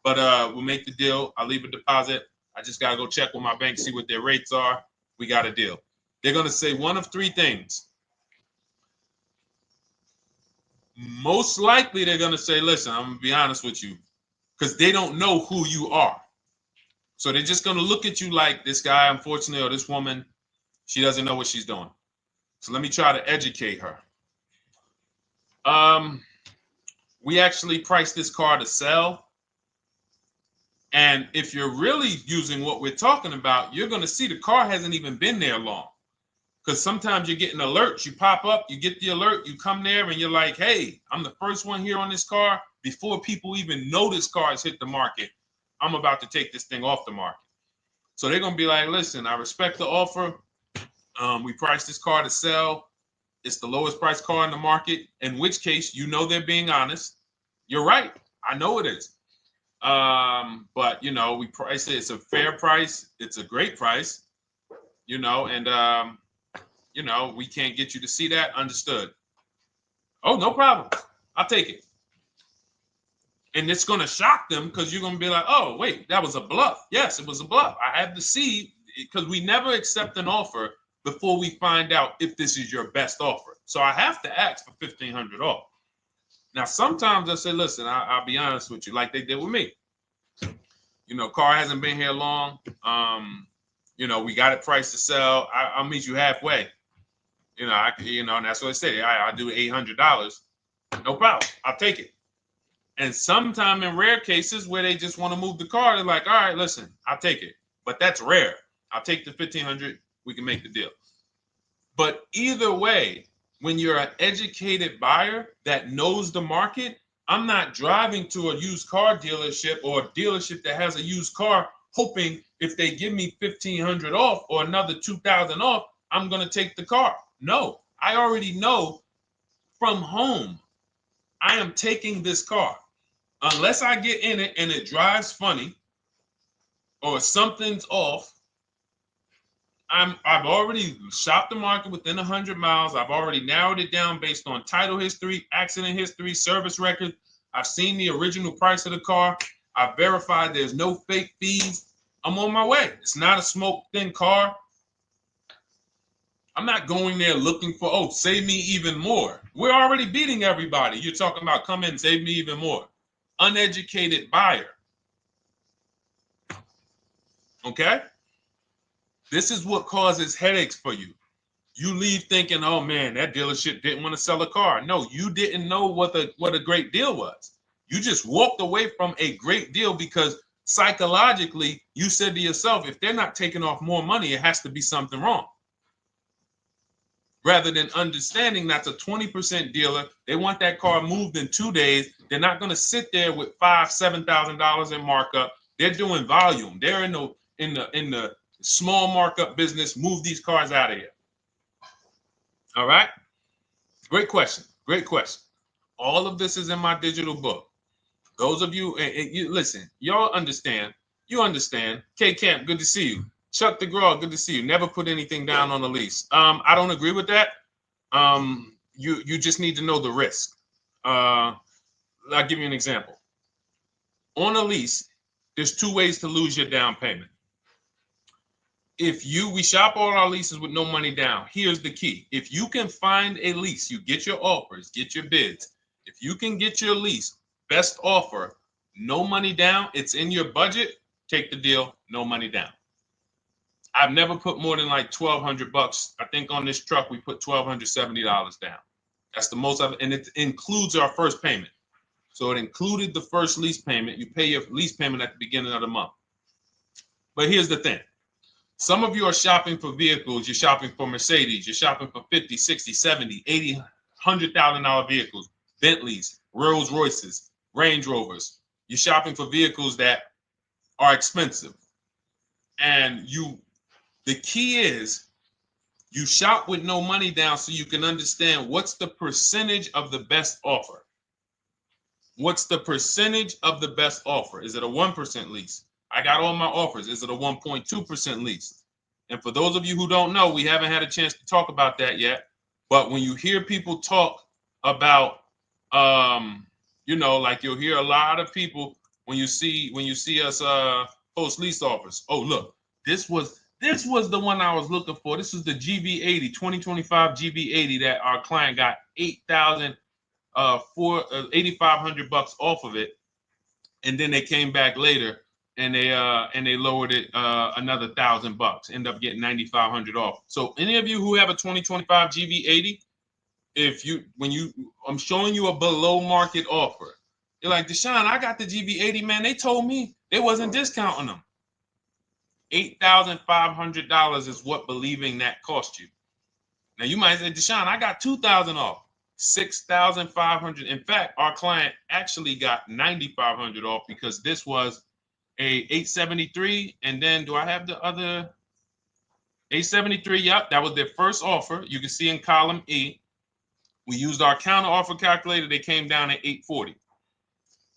But we'll make the deal. I'll leave a deposit. I just got to go check with my bank, see what their rates are. We got a deal. They're going to say one of 3 things. Most likely, they're going to say, listen, I'm going to be honest with you, because they don't know who you are. So they're just going to look at you like this guy, unfortunately, or this woman, she doesn't know what she's doing. So let me try to educate her. We actually priced this car to sell. And if you're really using what we're talking about, you're going to see the car hasn't even been there long. Because sometimes you're getting alerts. You pop up, you get the alert, you come there, and you're like, hey, I'm the first one here on this car. Before people even know this car has hit the market, I'm about to take this thing off the market. So they're going to be like, listen, I respect the offer. We priced this car to sell. It's the lowest price car in the market, in which case, they're being honest. You're right. I know it is. But, we price it. It's a fair price. It's a great price, and, you know, we can't get you to see that. Understood. Oh, no problem. I'll take it. And it's going to shock them because you're going to be like, oh, wait, that was a bluff. Yes, it was a bluff. I had to see, because we never accept an offer before we find out if this is your best offer. So I have to ask for $1,500 off. Now, sometimes I say, listen, I'll be honest with you, like they did with me. You know, car hasn't been here long. You know, we got it priced to sell. I'll meet you halfway. You know, and that's what I say. I'll do $800. No problem. I'll take it. And sometime in rare cases where they just want to move the car, they're like, all right, listen, I'll take it. But that's rare. I'll take the $1,500. We can make the deal. But either way, when you're an educated buyer that knows the market, I'm not driving to a used car dealership or a dealership that has a used car hoping if they give me $1,500 off or another $2,000 off, I'm going to take the car. No, I already know from home I am taking this car. Unless I get in it and it drives funny or something's off, I've already shopped the market within 100 miles. I've already narrowed it down based on title history, accident history, service record. I've seen the original price of the car. I've verified there's no fake fees. I'm on my way. It's not a smoke thin car. I'm not going there looking for, oh, save me even more. We're already beating everybody. You're talking about come in, save me even more. Uneducated buyer. Okay? This is what causes headaches for you. You leave thinking, oh man, that dealership didn't want to sell a car. No, you didn't know what a great deal was. You just walked away from a great deal because psychologically you said to yourself, if they're not taking off more money, it has to be something wrong. Rather than understanding that's a 20% dealer, they want that car moved in 2 days. They're not going to sit there with $5,000, $7,000 in markup. They're doing volume. They're in the small markup business. Move these cars out of here. All right. Great question. Great question. All of this is in my digital book. Those of you, and you listen, y'all understand. You understand. K Camp, good to see you. Chuck DeGraw, good to see you. Never put anything down on a lease. I don't agree with that. You just need to know the risk. I'll give you an example. On a lease, there's 2 ways to lose your down payment. We shop all our leases with no money down. Here's the key. If you can find a lease, you get your offers, get your bids. If you can get your lease, best offer, no money down, it's in your budget, take the deal, no money down. I've never put more than like $1,200. I think on this truck, we put $1,270 down. That's the most of it. And it includes our first payment. So it included the first lease payment. You pay your lease payment at the beginning of the month. But here's the thing. Some of you are shopping for vehicles. You're shopping for Mercedes. You're shopping for 50, 60, 70, 80, $100,000 vehicles, Bentleys, Rolls Royces, Range Rovers. You're shopping for vehicles that are expensive. And the key is you shop with no money down so you can understand what's the percentage of the best offer. What's the percentage of the best offer? Is it a 1% lease? I got all my offers. Is it a 1.2% lease? And for those of you who don't know, we haven't had a chance to talk about that yet. But when you hear people talk about, like you'll hear a lot of people when you see us post lease offers. Oh, look, this was the one I was looking for. This is the GV80, 2025 GV80 that our client got $8,500 off of it, and then they came back later and they lowered it another $1,000. End up getting $9,500 off. So any of you who have a 2025 GV80, I'm showing you a below market offer. You're like, Deshone, I got the GV80, man. They told me they wasn't discounting them. $8,500 is what believing that cost you. Now you might say, Deshone, I got $2,000 off. $6,500. In fact, our client actually got $9,500 off because this was a 873. And then do I have the other 873? Yep, that was their first offer. You can see in column E. We used our counter offer calculator. They came down at 840.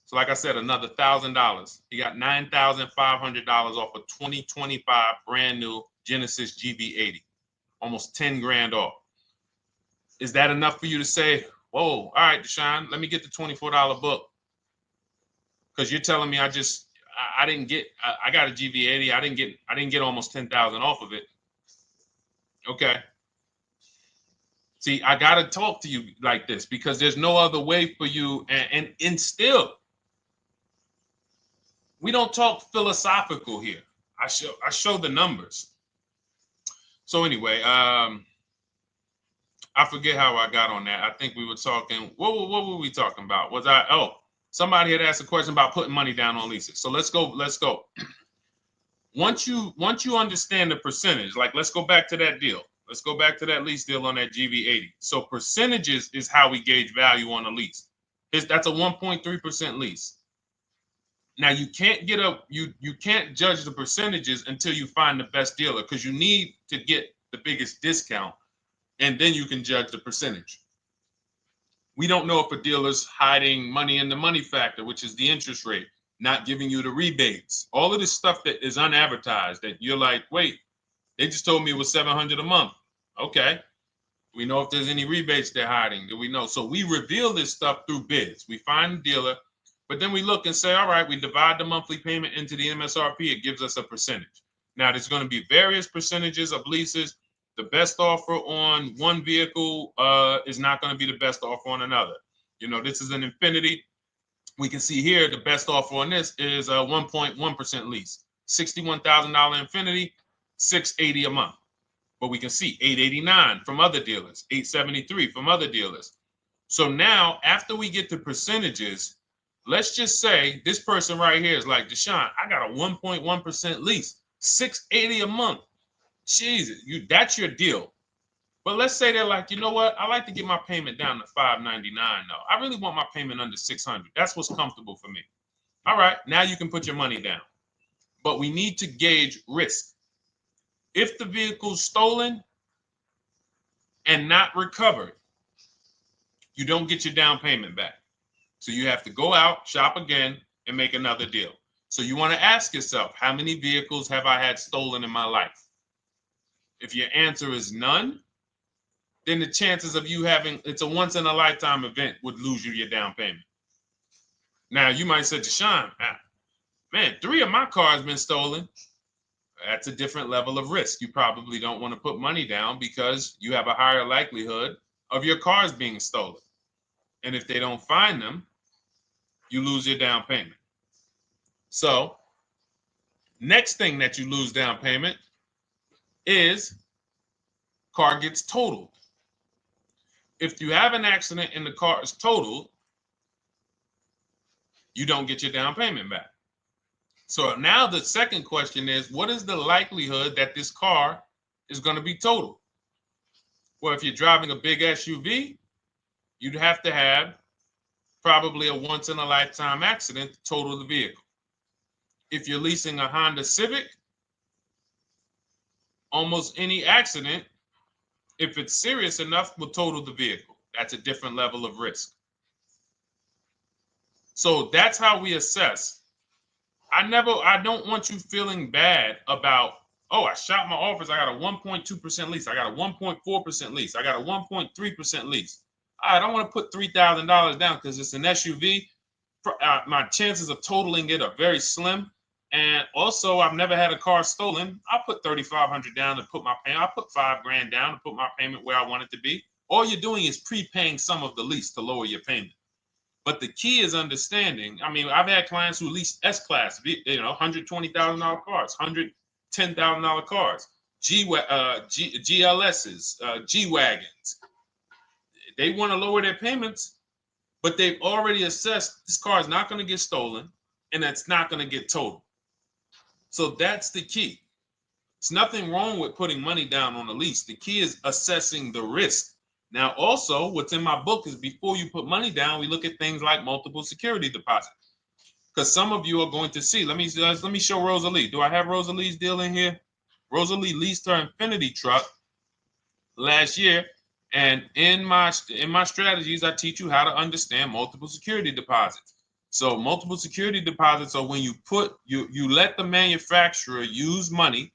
So like I said, another $1,000. He got $9,500 off a 2025 brand new Genesis GV80. almost 10 grand off. Is that enough for you to say, whoa, all right, Deshone, let me get the $24 book? Because you're telling me I didn't get, I got a GV80. I didn't get almost 10,000 off of it. Okay. See, I got to talk to you like this because there's no other way for you. And still, we don't talk philosophical here. I show the numbers. So anyway, I forget how I got on that. I think we were talking, what were we talking about? Somebody had asked a question about putting money down on leases. So let's go. Once you understand the percentage, like let's go back to that deal. Let's go back to that lease deal on that GV80. So percentages is how we gauge value on a lease. That's a 1.3% lease. Now you can't you can't judge the percentages until you find the best dealer, because you need to get the biggest discount, and then you can judge the percentage. We don't know if a dealer's hiding money in the money factor, which is the interest rate, not giving you the rebates, all of this stuff that is unadvertised that you're like, wait, they just told me it was $700 a month. Okay. We know if there's any rebates they're hiding. Do we know? So we reveal this stuff through bids. We find the dealer, but then we look and say, all right, we divide the monthly payment into the MSRP. It gives us a percentage. Now, there's going to be various percentages of leases. The best offer on one vehicle is not going to be the best offer on another. You know, this is an Infinity. We can see here the best offer on this is a 1.1% lease. $61,000 Infinity, $680 a month. But we can see $889 from other dealers, $873 from other dealers. So now, after we get the percentages, let's just say this person right here is like, Deshone, I got a 1.1% lease, $680 a month. Jesus, that's your deal. But let's say they're like, you know what? I like to get my payment down to $599 though. I really want my payment under $600. That's what's comfortable for me. All right, now you can put your money down. But we need to gauge risk. If the vehicle's stolen and not recovered, you don't get your down payment back. So you have to go out, shop again, and make another deal. So you want to ask yourself, how many vehicles have I had stolen in my life? If your answer is none, then the chances of you having, it's a once in a lifetime event, would lose you your down payment. Now you might say, Deshone, man, 3 of my cars been stolen. That's a different level of risk. You probably don't want to put money down because you have a higher likelihood of your cars being stolen. And if they don't find them, you lose your down payment. So next thing that you lose down payment is car gets totaled. If you have an accident and the car is totaled, you don't get your down payment back. So now the second question is, what is the likelihood that this car is going to be totaled? Well, if you're driving a big SUV, you'd have to have probably a once in a lifetime accident to total the vehicle. If you're leasing a Honda Civic, almost any accident, if it's serious enough, will total the vehicle. That's a different level of risk. So that's how we assess. I don't want you feeling bad about, oh, I shot my offers. I got a 1.2% lease. I got a 1.4% lease. I got a 1.3% lease. I don't want to put $3,000 down because it's an SUV. My chances of totaling it are very slim. And also, I've never had a car stolen. I put $3,500 down to put my payment. I put $5,000 down to put my payment where I want it to be. All you're doing is prepaying some of the lease to lower your payment. But the key is understanding. I mean, I've had clients who lease S-Class, $120,000 cars, $110,000 cars, GLSs, G-Wagons. They want to lower their payments, but they've already assessed this car is not going to get stolen and it's not going to get totaled. So that's the key. There's nothing wrong with putting money down on a lease. The key is assessing the risk. Now, also, what's in my book is before you put money down, we look at things like multiple security deposits. Because some of you are going to see, let me show Rosalie. Do I have Rosalie's deal in here? Rosalie leased her Infinity truck last year. And in my strategies, I teach you how to understand multiple security deposits. So multiple security deposits are when you let the manufacturer use money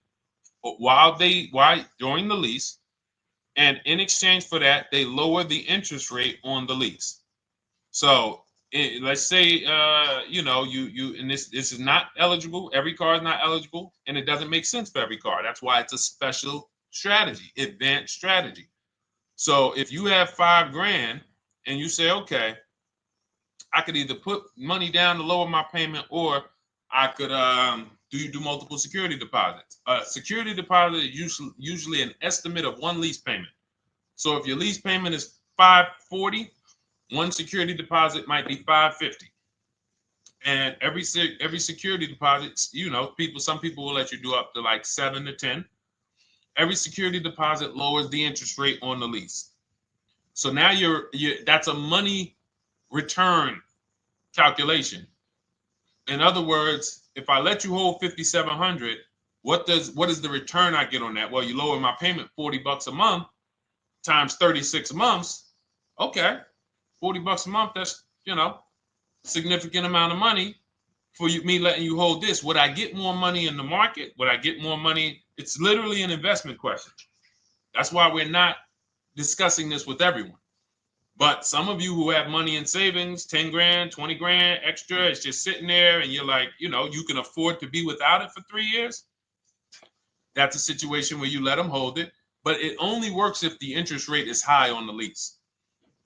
during the lease And in exchange for that, they lower the interest rate on the lease. So let's say, and this is not eligible. Every car is not eligible, and it doesn't make sense for every car. That's why it's a special strategy, advanced strategy. So if you have $5,000 and you say, okay, I could either put money down to lower my payment, or I could do multiple security deposits. Security deposit is usually an estimate of one lease payment. So if your lease payment is $540, one security deposit might be $550. And every security deposit, some people will let you do up to like 7 to 10. Every security deposit lowers the interest rate on the lease. So now that's a money return calculation. In other words, if I let you hold $5,700, what is the return I get on that? Well, you lower my payment $40 a month times 36 months. Okay, $40 a month. That's significant amount of money for me letting you hold this. Would I get more money in the market? Would I get more money? It's literally an investment question. That's why we're not discussing this with everyone. But some of you who have money in savings, 10 grand, 20 grand extra, it's just sitting there, and you're like, you can afford to be without it for 3 years. That's a situation where you let them hold it, but it only works if the interest rate is high on the lease.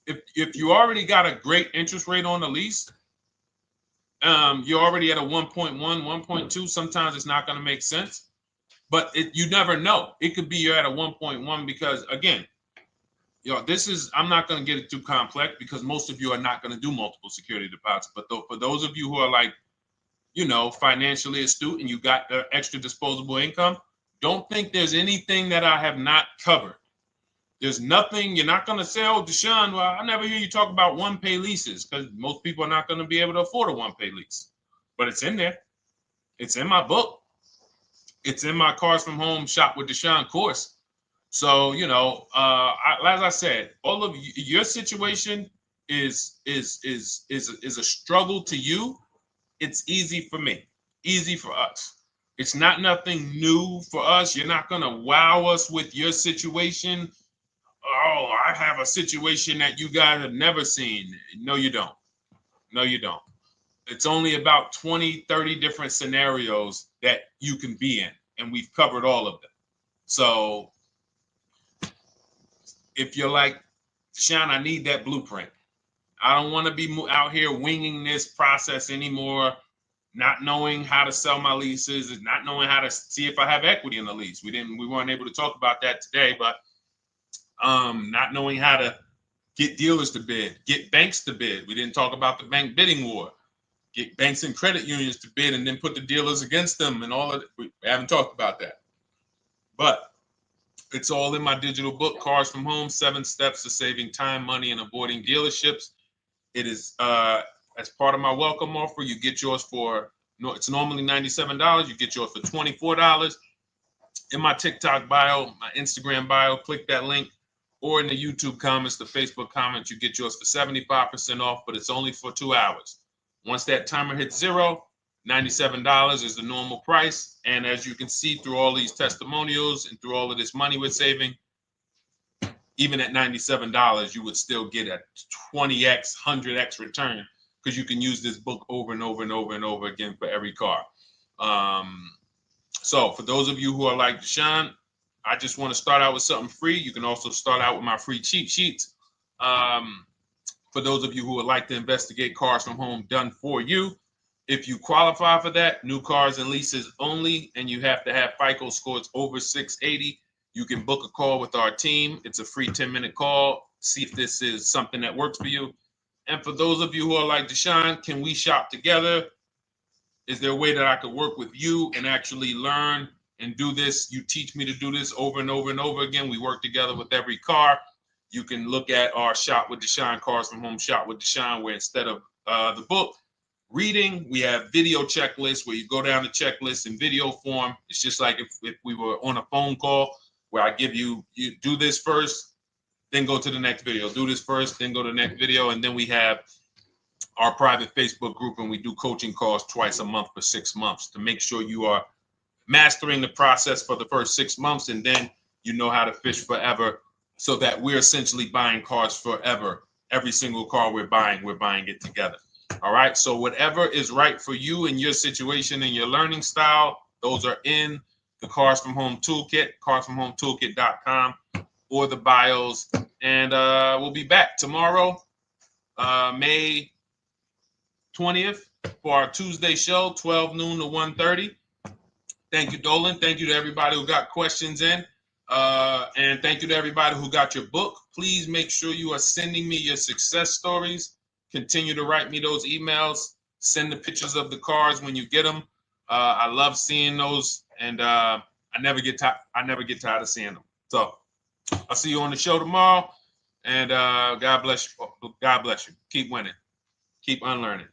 If you already got a great interest rate on the lease, you're already at a 1.1, 1.2. Sometimes it's not going to make sense, but you never know. It could be you're at a 1.1 because, again, I'm not going to get it too complex because most of you are not going to do multiple security deposits. But for those of you who are like, financially astute and you got the extra disposable income, don't think there's anything that I have not covered. There's nothing. You're not going to say, oh, Deshone, well, I never hear you talk about one-pay leases, because most people are not going to be able to afford a one-pay lease. But it's in there. It's in my book. It's in my Cars from Home Shop with Deshone course. So, as I said, all of your situation is a struggle to you. It's easy for me, easy for us. It's nothing new for us. You're not going to wow us with your situation. Oh, I have a situation that you guys have never seen. No, you don't. No, you don't. It's only about 20, 30 different scenarios that you can be in, and we've covered all of them. So if you're like, Deshone, I need that blueprint. I don't want to be out here winging this process anymore, not knowing how to sell my leases and not knowing how to see if I have equity in the lease. We weren't able to talk about that today, but not knowing how to get dealers to bid, get banks to bid. We didn't talk about the bank bidding war. Get banks and credit unions to bid and then put the dealers against them and all of it. We haven't talked about that. But it's all in my digital book, Cars from Home, 7 Steps to Saving Time, Money, and Avoiding Dealerships. It is as part of my welcome offer. You get yours it's normally $97. You get yours for $24. In my TikTok bio, my Instagram bio, click that link, or in the YouTube comments, the Facebook comments, you get yours for 75% off, but it's only for 2 hours. Once that timer hits 0, $97 is the normal price. And as you can see through all these testimonials and through all of this money we're saving, even at $97, you would still get a 20x, 100x return, because you can use this book over and over and over and over again for every car. So for those of you who are like, Deshone, I just want to start out with something free, you can also start out with my free cheat sheets. For those of you who would like to investigate Cars from Home done for you, if you qualify for that, new cars and leases only, and you have to have FICO scores over 680, you can book a call with our team. It's a free 10-minute call. See if this is something that works for you. And for those of you who are like, Deshone, can we shop together? Is there a way that I could work with you and actually learn and do this? You teach me to do this over and over and over again. We work together with every car. You can look at our Shop with Deshone, Cars from Home Shop with Deshone, where instead of the book reading, we have video checklists where you go down the checklist in video form. It's just like if we were on a phone call, where I give you do this first, then go to the next video. Do this first, then go to the next video. And then we have our private Facebook group, and we do coaching calls twice a month for 6 months to make sure you are mastering the process for the first 6 months, and then you know how to fish forever so that we're essentially buying cars forever. Every single car we're buying it together. All right. So whatever is right for you and your situation and your learning style, those are in the Cars from Home Toolkit, carsfromhometoolkit.com, or the bios. And we'll be back tomorrow, May 20th, for our Tuesday show, 12 noon to 1:30. Thank you, Dolan. Thank you to everybody who got questions in. And thank you to everybody who got your book. Please make sure you are sending me your success stories. Continue to write me those emails. Send the pictures of the cars when you get them. I love seeing those, and I never get tired of seeing them. So I'll see you on the show tomorrow. And God bless you. God bless you. Keep winning. Keep unlearning.